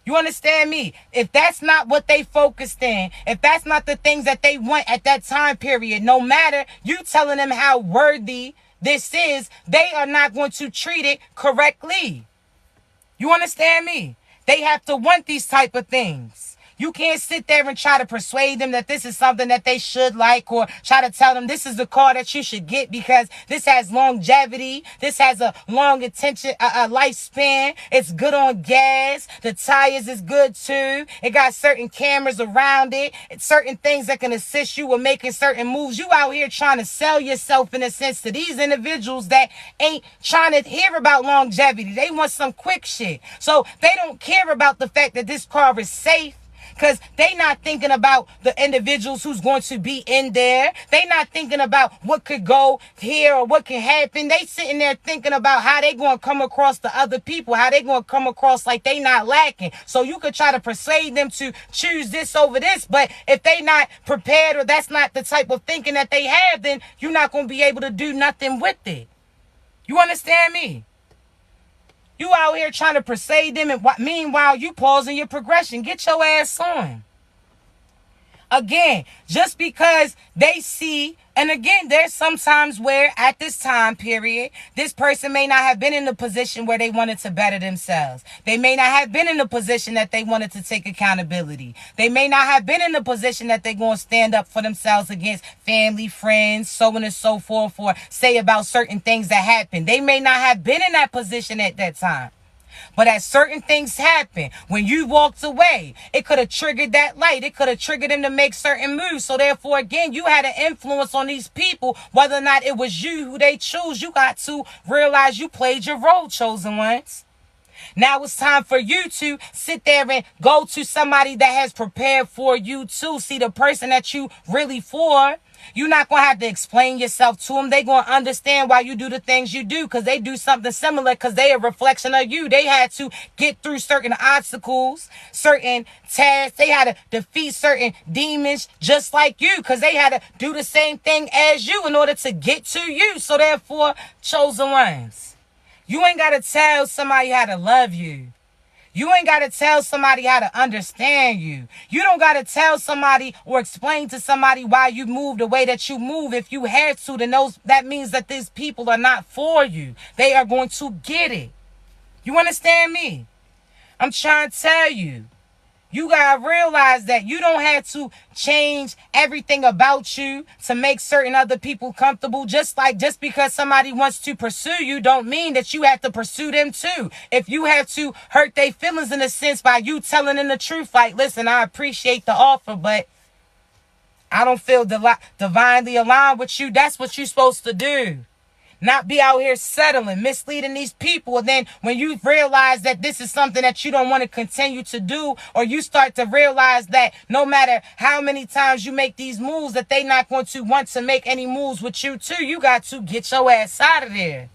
You understand me? If that's not what they focused in, if that's not the things that they want at that time period, no matter you telling them how worthy this is, they are not going to treat it correctly. You understand me? They have to want these type of things. You can't sit there and try to persuade them that this is something that they should like, or try to tell them this is the car that you should get because this has longevity. This has a long lifespan. It's good on gas. The tires is good too. It got certain cameras around it. It's certain things that can assist you with making certain moves. You out here trying to sell yourself in a sense to these individuals that ain't trying to hear about longevity. They want some quick shit. So they don't care about the fact that this car is safe. Because they not thinking about the individuals who's going to be in there. They not thinking about what could go here or what can happen. They sitting there thinking about how they going to come across to other people, how they going to come across like they not lacking. So you could try to persuade them to choose this over this. But if they not prepared or that's not the type of thinking that they have, then you're not going to be able to do nothing with it. You understand me? You out here trying to persuade them, and meanwhile, you pausing your progression. Get your ass on. Again, just because they see, and again, there's sometimes where at this time period, this person may not have been in the position where they wanted to better themselves. They may not have been in the position that they wanted to take accountability. They may not have been in the position that they're going to stand up for themselves against family, friends, so on and so forth, or say about certain things that happen. They may not have been in that position at that time. But as certain things happen, when you walked away, it could have triggered that light. It could have triggered them to make certain moves. So therefore, again, you had an influence on these people. Whether or not it was you who they choose, you got to realize you played your role, chosen ones. Now it's time for you to sit there and go to somebody that has prepared for you to see the person that you really for. You're not going to have to explain yourself to them. They're going to understand why you do the things you do because they do something similar because they a reflection of you. They had to get through certain obstacles, certain tasks. They had to defeat certain demons just like you because they had to do the same thing as you in order to get to you. So therefore, chosen ones, you ain't got to tell somebody how to love you. You ain't got to tell somebody how to understand you. You don't got to tell somebody or explain to somebody why you move the way that you move. If you had to, then that means that these people are not for you. They are going to get it. You understand me? I'm trying to tell you. You got to realize that you don't have to change everything about you to make certain other people comfortable. Just because somebody wants to pursue you don't mean that you have to pursue them too. If you have to hurt their feelings in a sense by you telling them the truth, like, listen, I appreciate the offer, but I don't feel divinely aligned with you. That's what you're supposed to do. Not be out here settling, misleading these people. And then when you realize that this is something that you don't want to continue to do, or you start to realize that no matter how many times you make these moves, that they not going to want to make any moves with you too, you got to get your ass out of there.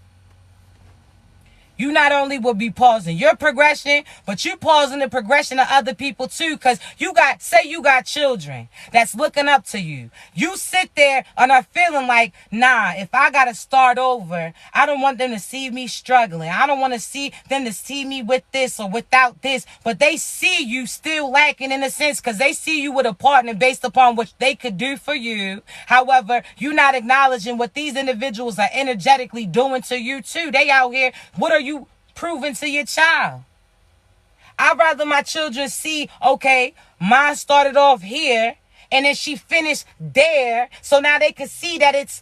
You not only will be pausing your progression, but you pausing the progression of other people too. Because say you got children that's looking up to you. You sit there and are feeling like, nah, if I got to start over, I don't want them to see me struggling. I don't want to see them to see me with this or without this. But they see you still lacking in a sense because they see you with a partner based upon what they could do for you. However, you're not acknowledging what these individuals are energetically doing to you too. They out here, what are you proving to your child? I'd rather my children see, okay, mine started off here and then she finished there. So now they can see that it's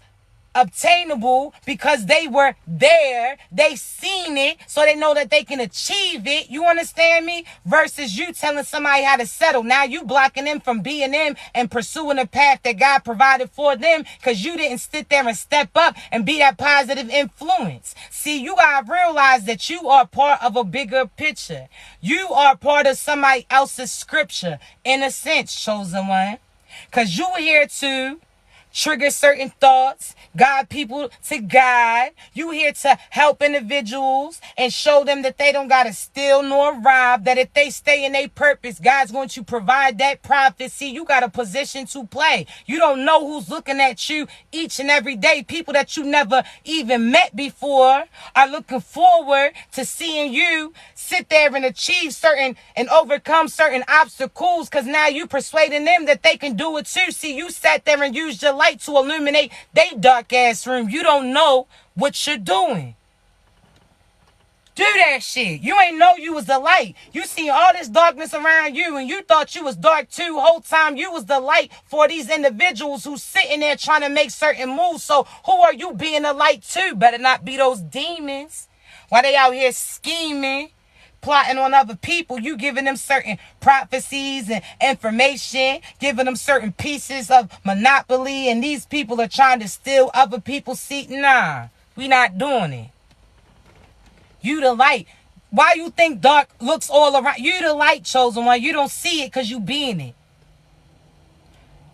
obtainable because they were there. They seen it, so they know that they can achieve it. You understand me? Versus you telling somebody how to settle. Now you blocking them from being them and pursuing a path that God provided for them because you didn't sit there and step up and be that positive influence. See, you gotta realize that you are part of a bigger picture. You are part of somebody else's scripture, in a sense, chosen one. Because you were here to trigger certain thoughts, guide people to God. You here to help individuals and show them that they don't got to steal nor rob, that if they stay in their purpose, God's going to provide that prophecy. You got a position to play. You don't know who's looking at you each and every day. People that you never even met before are looking forward to seeing you sit there and achieve certain and overcome certain obstacles because now you persuading them that they can do it too. See, you sat there and used your light to illuminate they dark ass room. You don't know what you're doing. Do that shit. You ain't know you was the light. You seen all this darkness around you and you thought you was dark too. Whole time you was the light for these individuals who sitting there trying to make certain moves. So who are you being a light to? Better not be those demons. While they out here scheming, plotting on other people, you giving them certain prophecies and information, giving them certain pieces of monopoly, and these people are trying to steal other people's seat. Nah, we not doing it. You the light. Why you think dark looks all around? You the light, chosen one. You don't see it because you being it.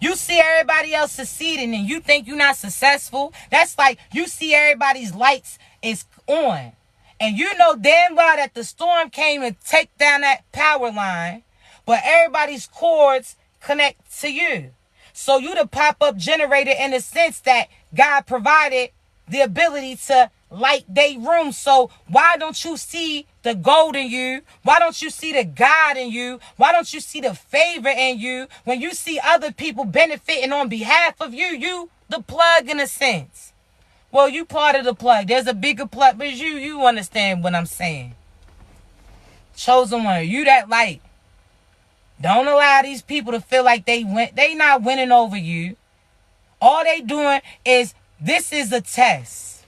You see everybody else succeeding and you think you're not successful. That's like you see everybody's lights is on. And you know damn well that the storm came and take down that power line, but everybody's cords connect to you. So you the pop-up generator in the sense that God provided the ability to light their room. So why don't you see the gold in you? Why don't you see the God in you? Why don't you see the favor in you? When you see other people benefiting on behalf of you, you the plug in a sense. Well, you part of the plug. There's a bigger plug, but you understand what I'm saying. Chosen one, you that light. Don't allow these people to feel like they not winning over you. All they doing is, this is a test.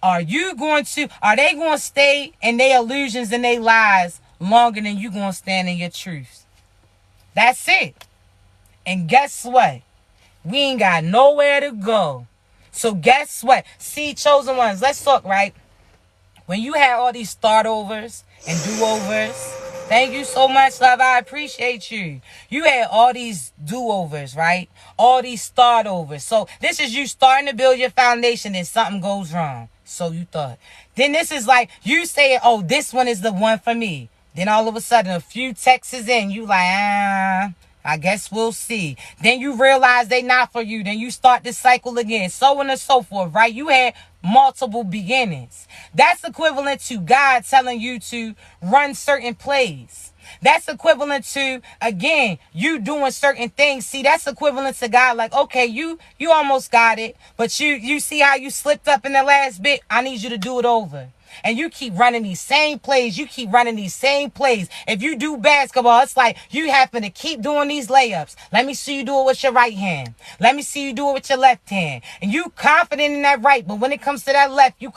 Are they going to stay in their illusions and their lies longer than you going to stand in your truths? That's it. And guess what? We ain't got nowhere to go. So guess what? See, chosen ones, let's talk, right? When you had all these start overs and do-overs, thank you so much, love. I appreciate you. You had all these do-overs, right? All these start overs. So this is you starting to build your foundation and something goes wrong. So you thought. Then this is like you saying, oh, this one is the one for me. Then all of a sudden a few texts in, you like, I guess we'll see. Then you realize they not for you. Then you start this cycle again. So on and so forth, right? You had multiple beginnings. That's equivalent to God telling you to run certain plays. That's equivalent to, again, you doing certain things. See, that's equivalent to God. Like, okay, you almost got it. But you see how you slipped up in the last bit? I need you to do it over. And you keep running these same plays. You keep running these same plays. If you do basketball, it's like you happen to keep doing these layups. Let me see you do it with your right hand. Let me see you do it with your left hand. And you confident in that right. But when it comes to that left, you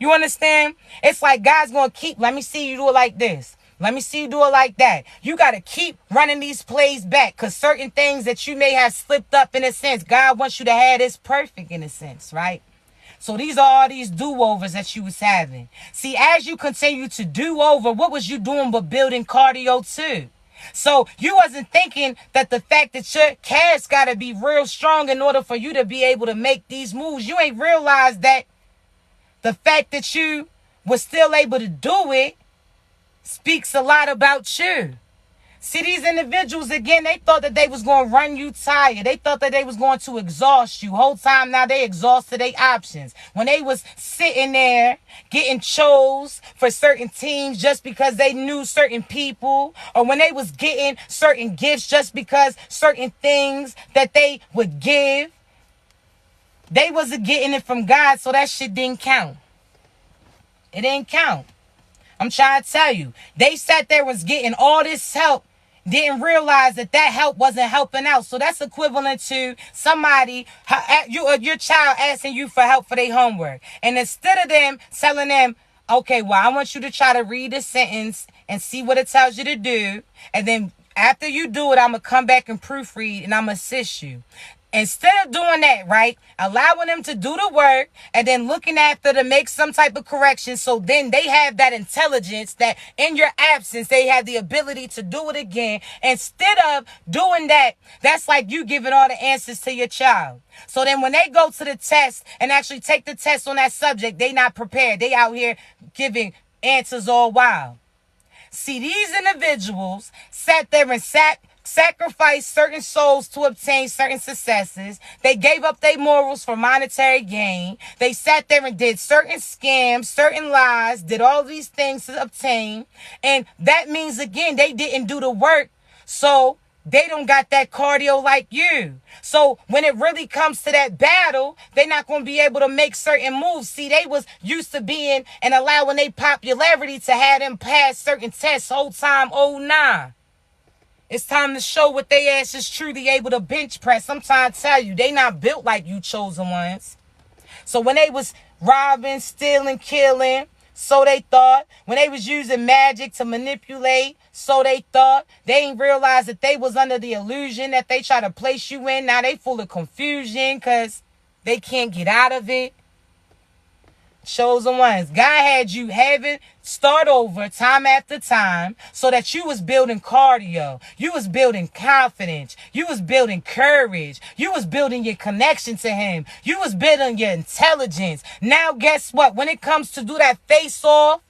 you understand? It's like God's going to keep, let me see you do it like this. Let me see you do it like that. You got to keep running these plays back because certain things that you may have slipped up in a sense, God wants you to have this perfect in a sense, right? So these are all these do-overs that you was having. See, as you continue to do over, what was you doing but building cardio too? So you wasn't thinking that the fact that your calves got to be real strong in order for you to be able to make these moves. You ain't realized that The fact that you were still able to do it speaks a lot about you. See, these individuals, again, they thought that they was going to run you tired. They thought that they was going to exhaust you. Whole time now they exhausted their options. When they was sitting there getting chose for certain teams just because they knew certain people, or when they was getting certain gifts just because certain things that they would give, they wasn't getting it from God, so that shit didn't count. It didn't count. I'm trying to tell you. They sat there was getting all this help, didn't realize that help wasn't helping out. So that's equivalent to somebody, your child asking you for help for their homework. And instead of them telling them, okay, well, I want you to try to read the sentence and see what it tells you to do. And then after you do it, I'm going to come back and proofread and I'm going to assist you. Instead of doing that, right, allowing them to do the work and then looking after to make some type of correction, so then they have that intelligence that in your absence, they have the ability to do it again. Instead of doing that, that's like you giving all the answers to your child. So then when they go to the test and actually take the test on that subject, they not prepared. They out here giving answers all wild. See, these individuals sat there and sacrificed certain souls to obtain certain successes. They gave up their morals for monetary gain. They sat there and did certain scams, certain lies, did all these things to obtain. And that means, again, they didn't do the work. So they don't got that cardio like you. So when it really comes to that battle, they're not going to be able to make certain moves. See, they was used to being and allowing their popularity to have them pass certain tests whole time. Oh, nah. It's time to show what they ass is truly able to bench press. I'm trying to tell you, they not built like you chosen ones. So when they was robbing, stealing, killing, so they thought. When they was using magic to manipulate, so they thought. They ain't realized that they was under the illusion that they try to place you in. Now they full of confusion because they can't get out of it. Chosen ones. God had you having start over time after time so that you was building cardio. You was building confidence. You was building courage. You was building your connection to him. You was building your intelligence. Now guess what? When it comes to do that face off,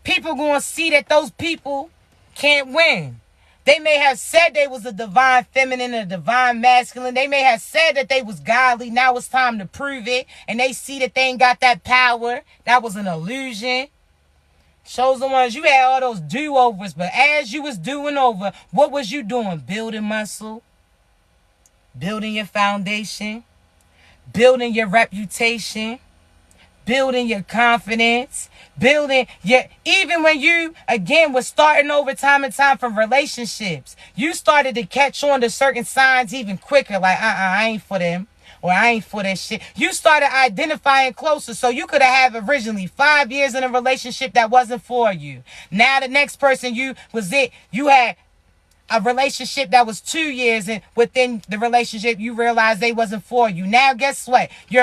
people going to see that those people can't win. They may have said they was a divine feminine, a divine masculine. They may have said that they was godly. Now it's time to prove it. And they see that they ain't got that power. That was an illusion. Chosen ones, you had all those do-overs. But as you was doing over, what was you doing? Building muscle. Building your foundation. Building your reputation. Building your confidence, building your, even when you, again, was starting over time and time from relationships, you started to catch on to certain signs even quicker, like, I ain't for them, or I ain't for that shit. You started identifying closer, so you could have had originally 5 years in a relationship that wasn't for you. Now the next person you had a relationship that was 2 years, and within the relationship, you realized they wasn't for you. Now, guess what? You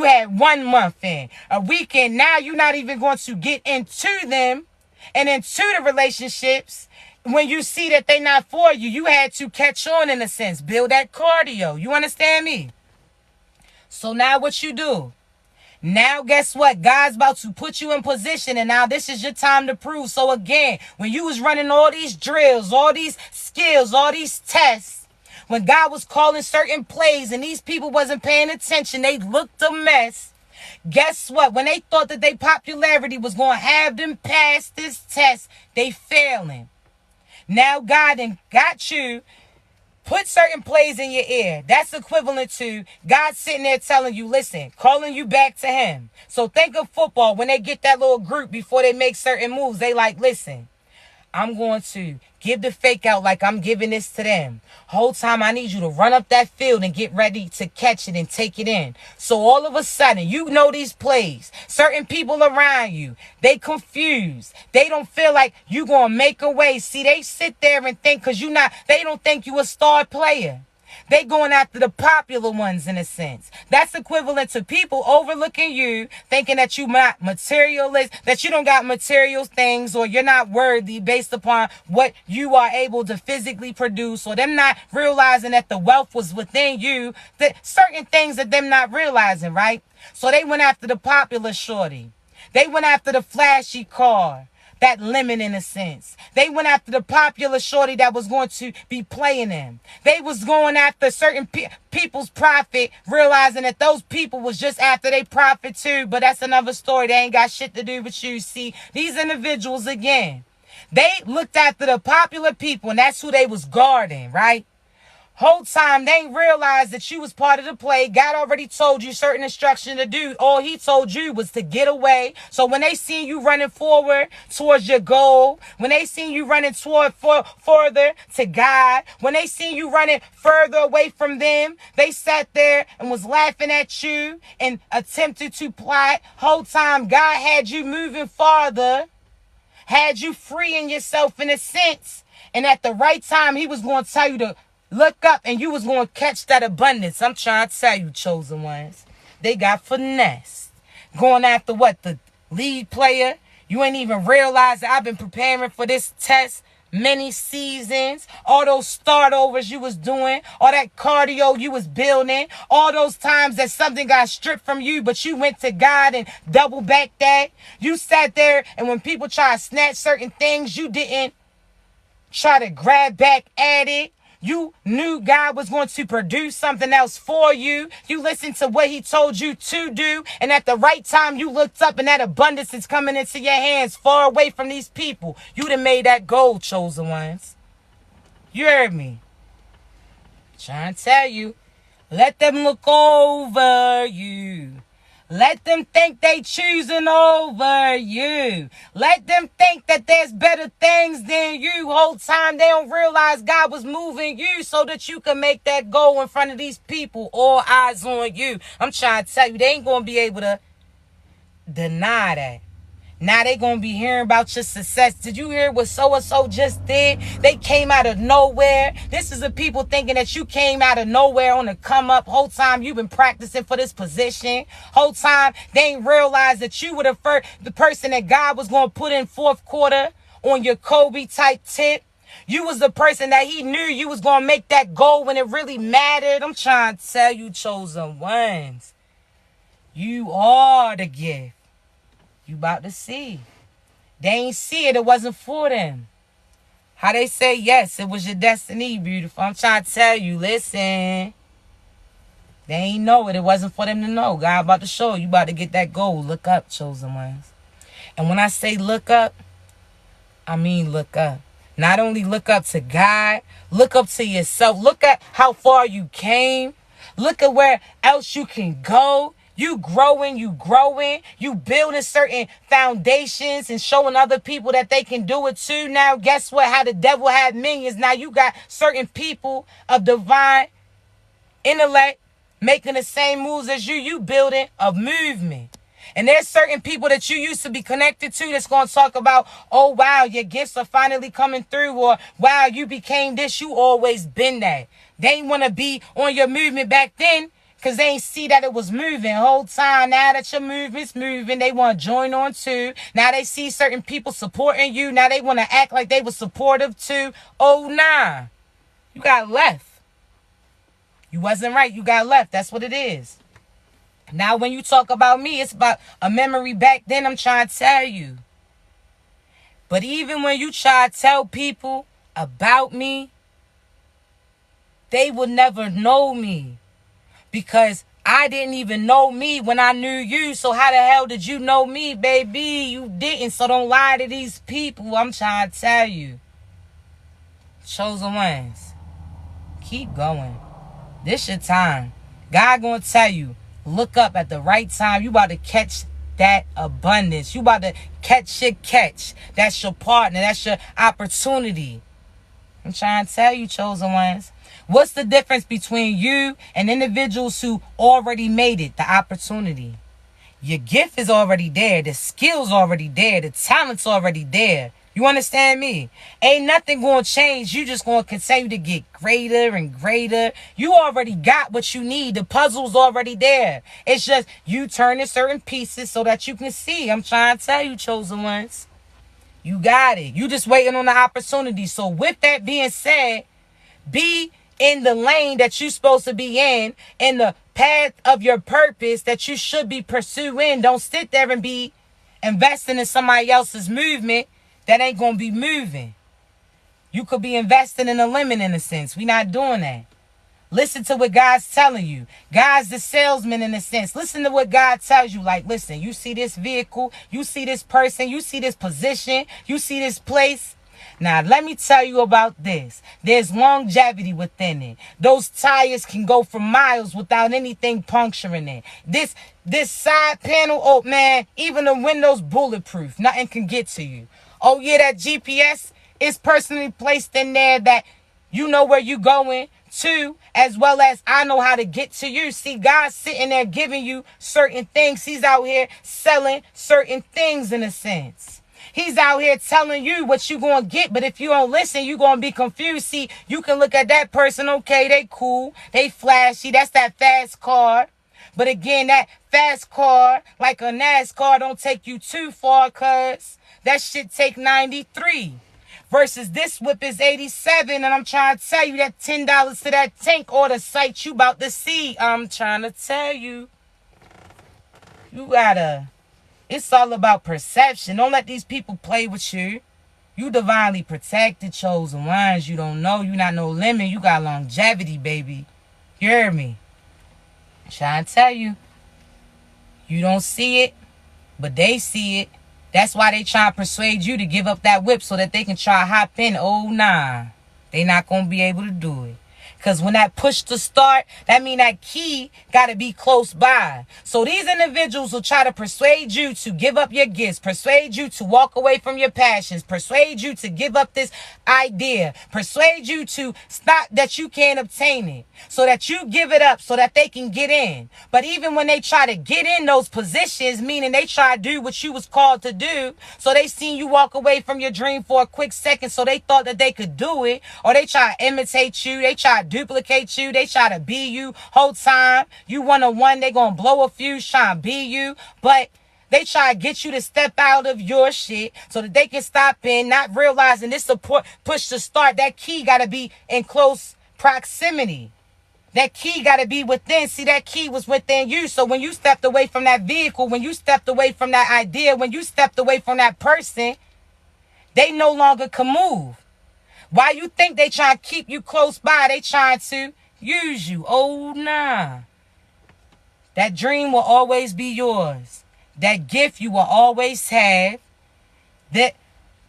had 1 month in, a weekend. Now you're not even going to get into them and into the relationships. When you see that they not for you, you had to catch on in a sense, build that cardio. You understand me? So now what you do? Now, guess what? God's about to put you in position, and now this is your time to prove. So again, when you was running all these drills, all these skills, all these tests, when God was calling certain plays and these people wasn't paying attention, they looked a mess. Guess what? When they thought that their popularity was going to have them pass this test, they failing. Now God done got you. Put certain plays in your ear. That's equivalent to God sitting there telling you, listen, calling you back to him. So think of football. When they get that little group before they make certain moves, they like, listen, I'm going to give the fake out like I'm giving this to them. Whole time I need you to run up that field and get ready to catch it and take it in. So all of a sudden, you know these plays. Certain people around you, they confused. They don't feel like you going to make a way. See, they sit there and think because they don't think you a star player. They going after the popular ones in a sense. That's equivalent to people overlooking you, thinking that you not materialist, that you don't got material things, or you're not worthy based upon what you are able to physically produce, or them not realizing that the wealth was within you, that certain things that them not realizing, right? So they went after the popular shorty. They went after the flashy car, that lemon in a sense. They went after the popular shorty that was going to be playing them. They was going after certain people's profit, realizing that those people was just after they profit too. But that's another story. They ain't got shit to do with you. See, these individuals, again, they looked after the popular people, and that's who they was guarding, right? Whole time they ain't realized that you was part of the play. God already told you certain instruction to do. All he told you was to get away. So when they see you running forward towards your goal, when they see you running further to God, when they see you running further away from them, they sat there and was laughing at you and attempted to plot. Whole time God had you moving farther, had you freeing yourself in a sense. And at the right time, he was going to tell you to look up, and you was going to catch that abundance. I'm trying to tell you, chosen ones. They got finessed. Going after what? The lead player? You ain't even realize that I've been preparing for this test many seasons. All those start overs you was doing. All that cardio you was building. All those times that something got stripped from you, but you went to God and double back that. You sat there, and when people try to snatch certain things, you didn't try to grab back at it. You knew God was going to produce something else for you. You listened to what he told you to do. And at the right time, you looked up, and that abundance is coming into your hands far away from these people. You done made that goal, chosen ones. You heard me. Trying to tell you, let them look over you. Let them think they choosing over you. Let them think that there's better things than you. Whole time they don't realize God was moving you so that you can make that goal in front of these people. All eyes on you. I'm trying to tell you, they ain't going to be able to deny that. Now they going to be hearing about your success. Did you hear what so-and-so just did? They came out of nowhere. This is the people thinking that you came out of nowhere on the come up. Whole time you've been practicing for this position. Whole time they ain't realized that you were the person that God was going to put in fourth quarter on your Kobe type tip. You was the person that he knew you was going to make that goal when it really mattered. I'm trying to tell you, chosen ones, you are the gift. You about to see. They ain't see it. It wasn't for them. How they say, yes, it was your destiny, beautiful. I'm trying to tell you, listen. They ain't know it. It wasn't for them to know. God about to show you. You about to get that goal. Look up, chosen ones. And when I say look up, I mean look up. Not only look up to God, look up to yourself. Look at how far you came. Look at where else you can go. You growing, you building certain foundations and showing other people that they can do it too. Now, guess what? How the devil had minions. Now you got certain people of divine intellect making the same moves as you. You building a movement. And there's certain people that you used to be connected to that's going to talk about, oh, wow, your gifts are finally coming through. Or, wow, you became this. You always been that. They ain't want to be on your movement back then, because they ain't see that it was moving whole time. Now that your movement's moving, they want to join on too. Now they see certain people supporting you. Now they want to act like they were supportive too. Oh, nah. You got left. You wasn't right. You got left. That's what it is. Now when you talk about me, it's about a memory back then. I'm trying to tell you. But even when you try to tell people about me, they will never know me. Because I didn't even know me when I knew you. So how the hell did you know me, baby? You didn't. So don't lie to these people. I'm trying to tell you. Chosen ones. Keep going. This your time. God gonna tell you. Look up at the right time. You about to catch that abundance. You about to catch your catch. That's your partner. That's your opportunity. I'm trying to tell you, chosen ones. What's the difference between you and individuals who already made it, the opportunity? Your gift is already there. The skill's already there. The talent's already there. You understand me? Ain't nothing going to change. You just going to continue to get greater and greater. You already got what you need. The puzzle's already there. It's just you turning certain pieces so that you can see. I'm trying to tell you, chosen ones. You got it. You just waiting on the opportunity. So with that being said, be in the lane that you're supposed to be in the path of your purpose that you should be pursuing. Don't sit there and be investing in somebody else's movement that ain't going to be moving. You could be investing in a lemon in a sense. We not doing that. Listen to what God's telling you. God's the salesman in a sense. Listen to what God tells you. Like, listen, you see this vehicle, you see this person, you see this position, you see this place. Now, let me tell you about this. There's longevity within it. Those tires can go for miles without anything puncturing it. This side panel, oh man, even the windows bulletproof. Nothing can get to you. Oh yeah, that GPS is personally placed in there that you know where you going to, as well as I know how to get to you. See, God's sitting there giving you certain things. He's out here selling certain things in a sense. He's out here telling you what you going to get, but if you don't listen, you're going to be confused. See, you can look at that person, okay, they cool, they flashy, that's that fast car. But again, that fast car, like a NASCAR, don't take you too far, cuz that shit take 93. Versus this whip is 87, and I'm trying to tell you that $10 to that tank or the sight you about to see. I'm trying to tell you. You gotta... It's all about perception. Don't let these people play with you. You divinely protected, chosen ones. You don't know. You not no limit. You got longevity, baby. You heard me? I'm trying to tell you. You don't see it, but they see it. That's why they try to persuade you to give up that whip so that they can try to hop in. Oh, nah. They not going to be able to do it. Because when that push to start, that mean that key got to be close by. So these individuals will try to persuade you to give up your gifts, persuade you to walk away from your passions, persuade you to give up this idea, persuade you to stop that you can't obtain it, so that you give it up so that they can get in. But even when they try to get in those positions, meaning they try to do what you was called to do, so they seen you walk away from your dream for a quick second, so they thought that they could do it, or they try to imitate you, they try to duplicate you, they try to be you whole time. You one-on-one, they gonna blow a fuse trying to be you, but they try to get you to step out of your shit so that they can stop in, not realizing this support push to start. That key gotta be in close proximity. That key got to be within. See, that key was within you. So when you stepped away from that vehicle, when you stepped away from that idea, when you stepped away from that person, they no longer can move. Why you think they trying to keep you close by? They trying to use you. Oh, nah. That dream will always be yours. That gift you will always have. That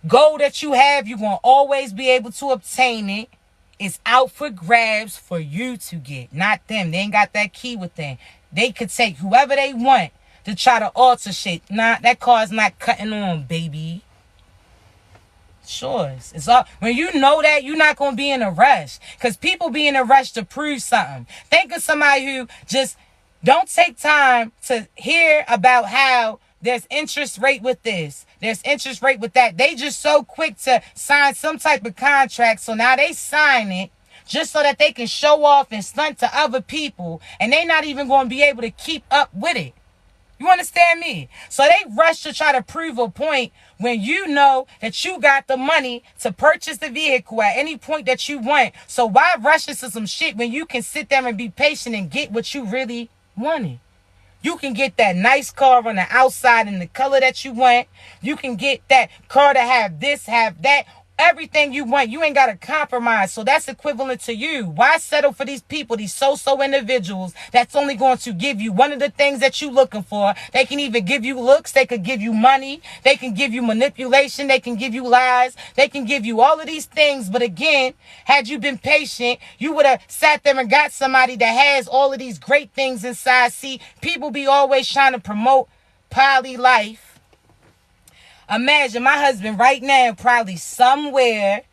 goal that you have, you're going to always be able to obtain it. It's out for grabs for you to get, not them. They ain't got that key within. They could take whoever they want to try to alter shit. Nah, that car's not cutting on, baby. Sure. It's all, when you know that, you're not going to be in a rush. Because people be in a rush to prove something. Think of somebody who just don't take time to hear about how there's interest rate with this. There's interest rate with that. They just so quick to sign some type of contract. So now they sign it just so that they can show off and stunt to other people. And they not even going to be able to keep up with it. You understand me? So they rush to try to prove a point when you know that you got the money to purchase the vehicle at any point that you want. So why rush into some shit when you can sit there and be patient and get what you really wanted? You can get that nice car on the outside in the color that you want. You can get that car to have this, have that. Everything you want. You ain't got to compromise. So that's equivalent to you. Why settle for these people, these so-so individuals that's only going to give you one of the things that you looking for? They can either give you looks. They could give you money. They can give you manipulation. They can give you lies. They can give you all of these things. But again, had you been patient, you would have sat there and got somebody that has all of these great things inside. See, people be always trying to promote poly life. Imagine my husband right now probably somewhere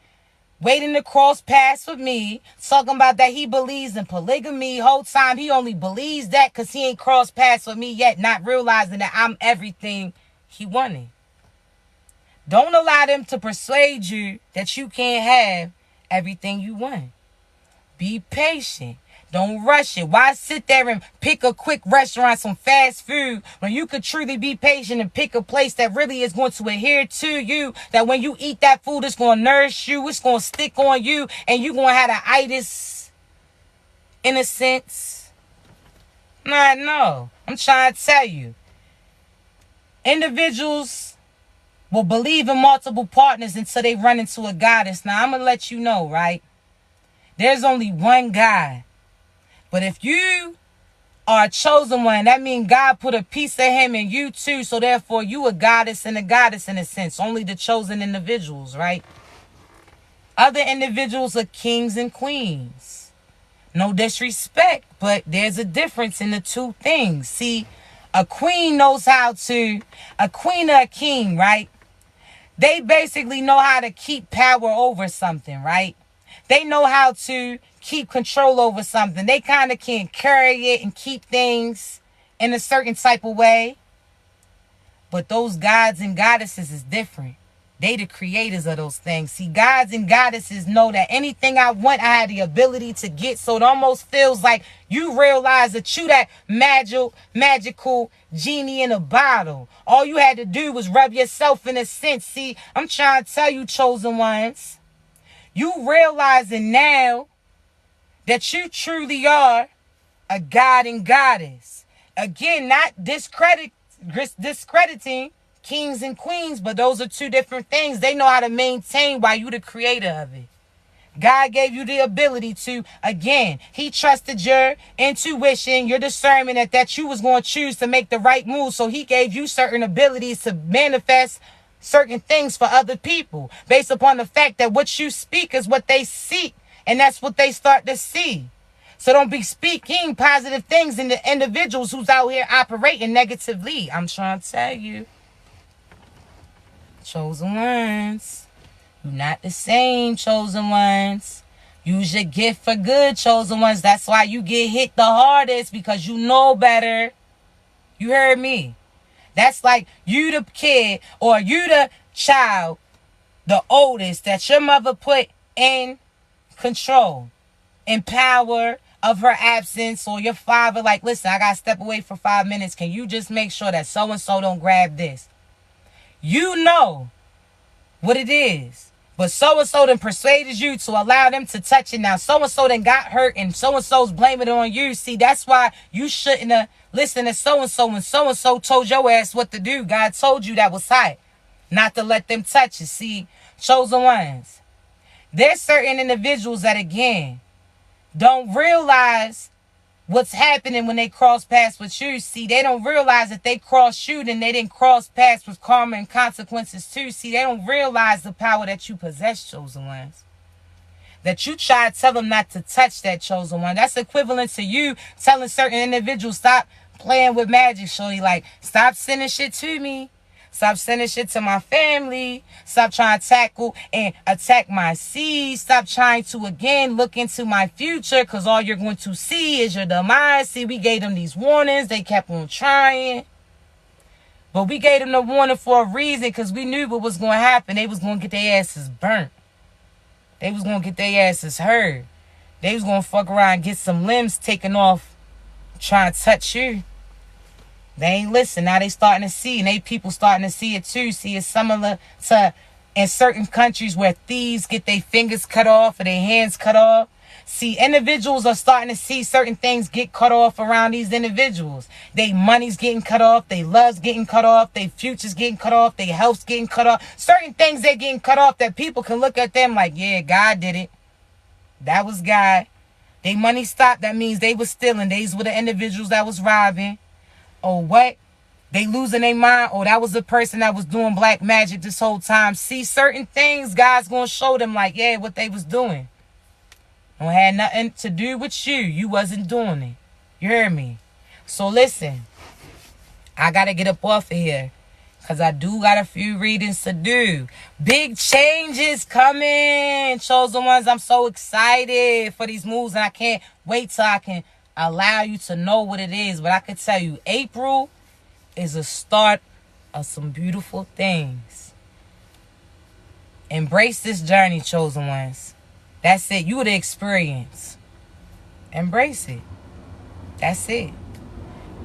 waiting to cross paths with me, talking about that he believes in polygamy. Whole time he only believes that because he ain't crossed paths with me yet, not realizing that I'm everything he wanted. Don't allow them to persuade you that you can't have everything you want. Be patient. Don't rush it. Why sit there and pick a quick restaurant, some fast food, when you could truly be patient and pick a place that really is going to adhere to you, that when you eat that food, it's going to nourish you, it's going to stick on you, and you're going to have the itis, in a sense? No. I'm trying to tell you. Individuals will believe in multiple partners until they run into a goddess. Now, I'm going to let you know, right? There's only one God. But if you are a chosen one, that means God put a piece of him in you too. So therefore, you a goddess and a goddess in a sense. Only the chosen individuals, right? Other individuals are kings and queens. No disrespect, but there's a difference in the two things. See, a queen knows how to, a queen or a king, right? They basically know how to keep power over something, right? They know how to keep control over something. They kind of can carry it and keep things in a certain type of way. But those gods and goddesses is different. They the creators of those things. See, gods and goddesses know that anything I want, I have the ability to get. So it almost feels like you realize that you that magical genie in a bottle. All you had to do was rub yourself in a sense. See, I'm trying to tell you, chosen ones, you realizing now that you truly are a god and goddess. Again, not discrediting kings and queens, but those are two different things. They know how to maintain while you the creator of it. God gave you the ability to, again, he trusted your intuition, your discernment that you was going to choose to make the right move. So he gave you certain abilities to manifest certain things for other people based upon the fact that what you speak is what they seek, and that's what they start to see. So don't be speaking positive things in the individuals who's out here operating negatively. I'm trying to tell you, chosen ones, you're not the same, chosen ones. Use your gift for good, chosen ones. That's why you get hit the hardest, because you know better. You heard me. That's like you the kid or you the child, the oldest, that your mother put in control, in power of her absence, or your father like, listen, I got to step away for 5 minutes. Can you just make sure that so-and-so don't grab this? You know what it is. But so-and-so done persuaded you to allow them to touch it. Now so-and-so done got hurt and so-and-so's blaming it on you. See, that's why you shouldn't have listened to so-and-so when so-and-so told your ass what to do. God told you that was right, not to let them touch it. See, chosen ones, there's certain individuals that, again, don't realize what's happening when they cross paths with you. See, they don't realize that they crossed you, then they didn't cross paths with karma and consequences too. See, they don't realize the power that you possess, chosen ones. That you try to tell them not to touch that, chosen one. That's equivalent to you telling certain individuals, stop playing with magic, shorty. Like, stop sending shit to me. Stop sending shit to my family. Stop trying to tackle and attack my seed. Stop trying to, again, look into my future, because all you're going to see is your demise. See, we gave them these warnings. They kept on trying. But we gave them the warning for a reason, because we knew what was going to happen. They was going to get their asses burnt. They was going to get their asses hurt. They was going to fuck around and get some limbs taken off trying to touch you. They ain't listen. Now they starting to see, and they people starting to see it too. See, it's similar to in certain countries where thieves get their fingers cut off or their hands cut off. See, individuals are starting to see certain things get cut off around these individuals. They money's getting cut off. They love's getting cut off. They future's getting cut off. They health's getting cut off. Certain things they're getting cut off that people can look at them like, yeah, God did it. That was God. They money stopped. That means they was stealing. These were the individuals that was robbing. Or what? They losing their mind. Oh, that was the person that was doing black magic this whole time. See, certain things God's going to show them like, yeah, what they was doing. Don't have nothing to do with you. You wasn't doing it. You heard me? So listen, I got to get up off of here, because I do got a few readings to do. Big changes coming, chosen ones. I'm so excited for these moves, and I can't wait till I can allow you to know what it is. But I can tell you, April is a start of some beautiful things. Embrace this journey, chosen ones. That's it. You the experience. Embrace it. That's it.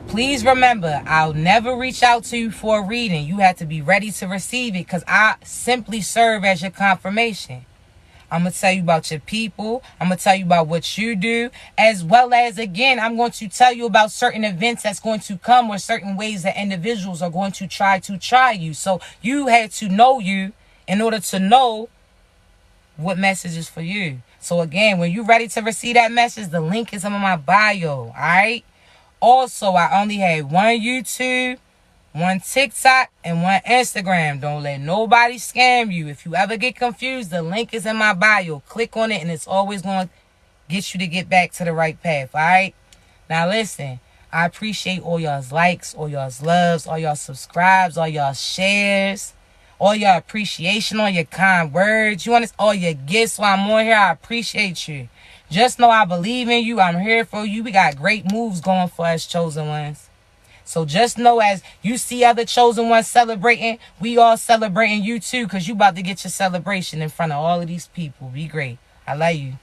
Please remember, I'll never reach out to you for a reading. You have to be ready to receive it because I simply serve as your confirmation. I'm going to tell you about your people. I'm going to tell you about what you do. As well as, again, I'm going to tell you about certain events that's going to come or certain ways that individuals are going to try you. So you had to know you in order to know what message is for you. So again, when you're ready to receive that message, the link is in my bio. All right. Also, I only have one YouTube, one TikTok, and one Instagram. Don't let nobody scam you. If you ever get confused, the link is in my bio. Click on it, and it's always going to get you to get back to the right path, all right? Now, listen, I appreciate all y'all's likes, all y'all's loves, all y'all subscribes, all y'all shares, all your appreciation, all your kind words. You want all your gifts while I'm on here. I appreciate you. Just know I believe in you. I'm here for you. We got great moves going for us, chosen ones. So just know as you see other chosen ones celebrating, we all celebrating you too, because you about to get your celebration in front of all of these people. Be great. I love you.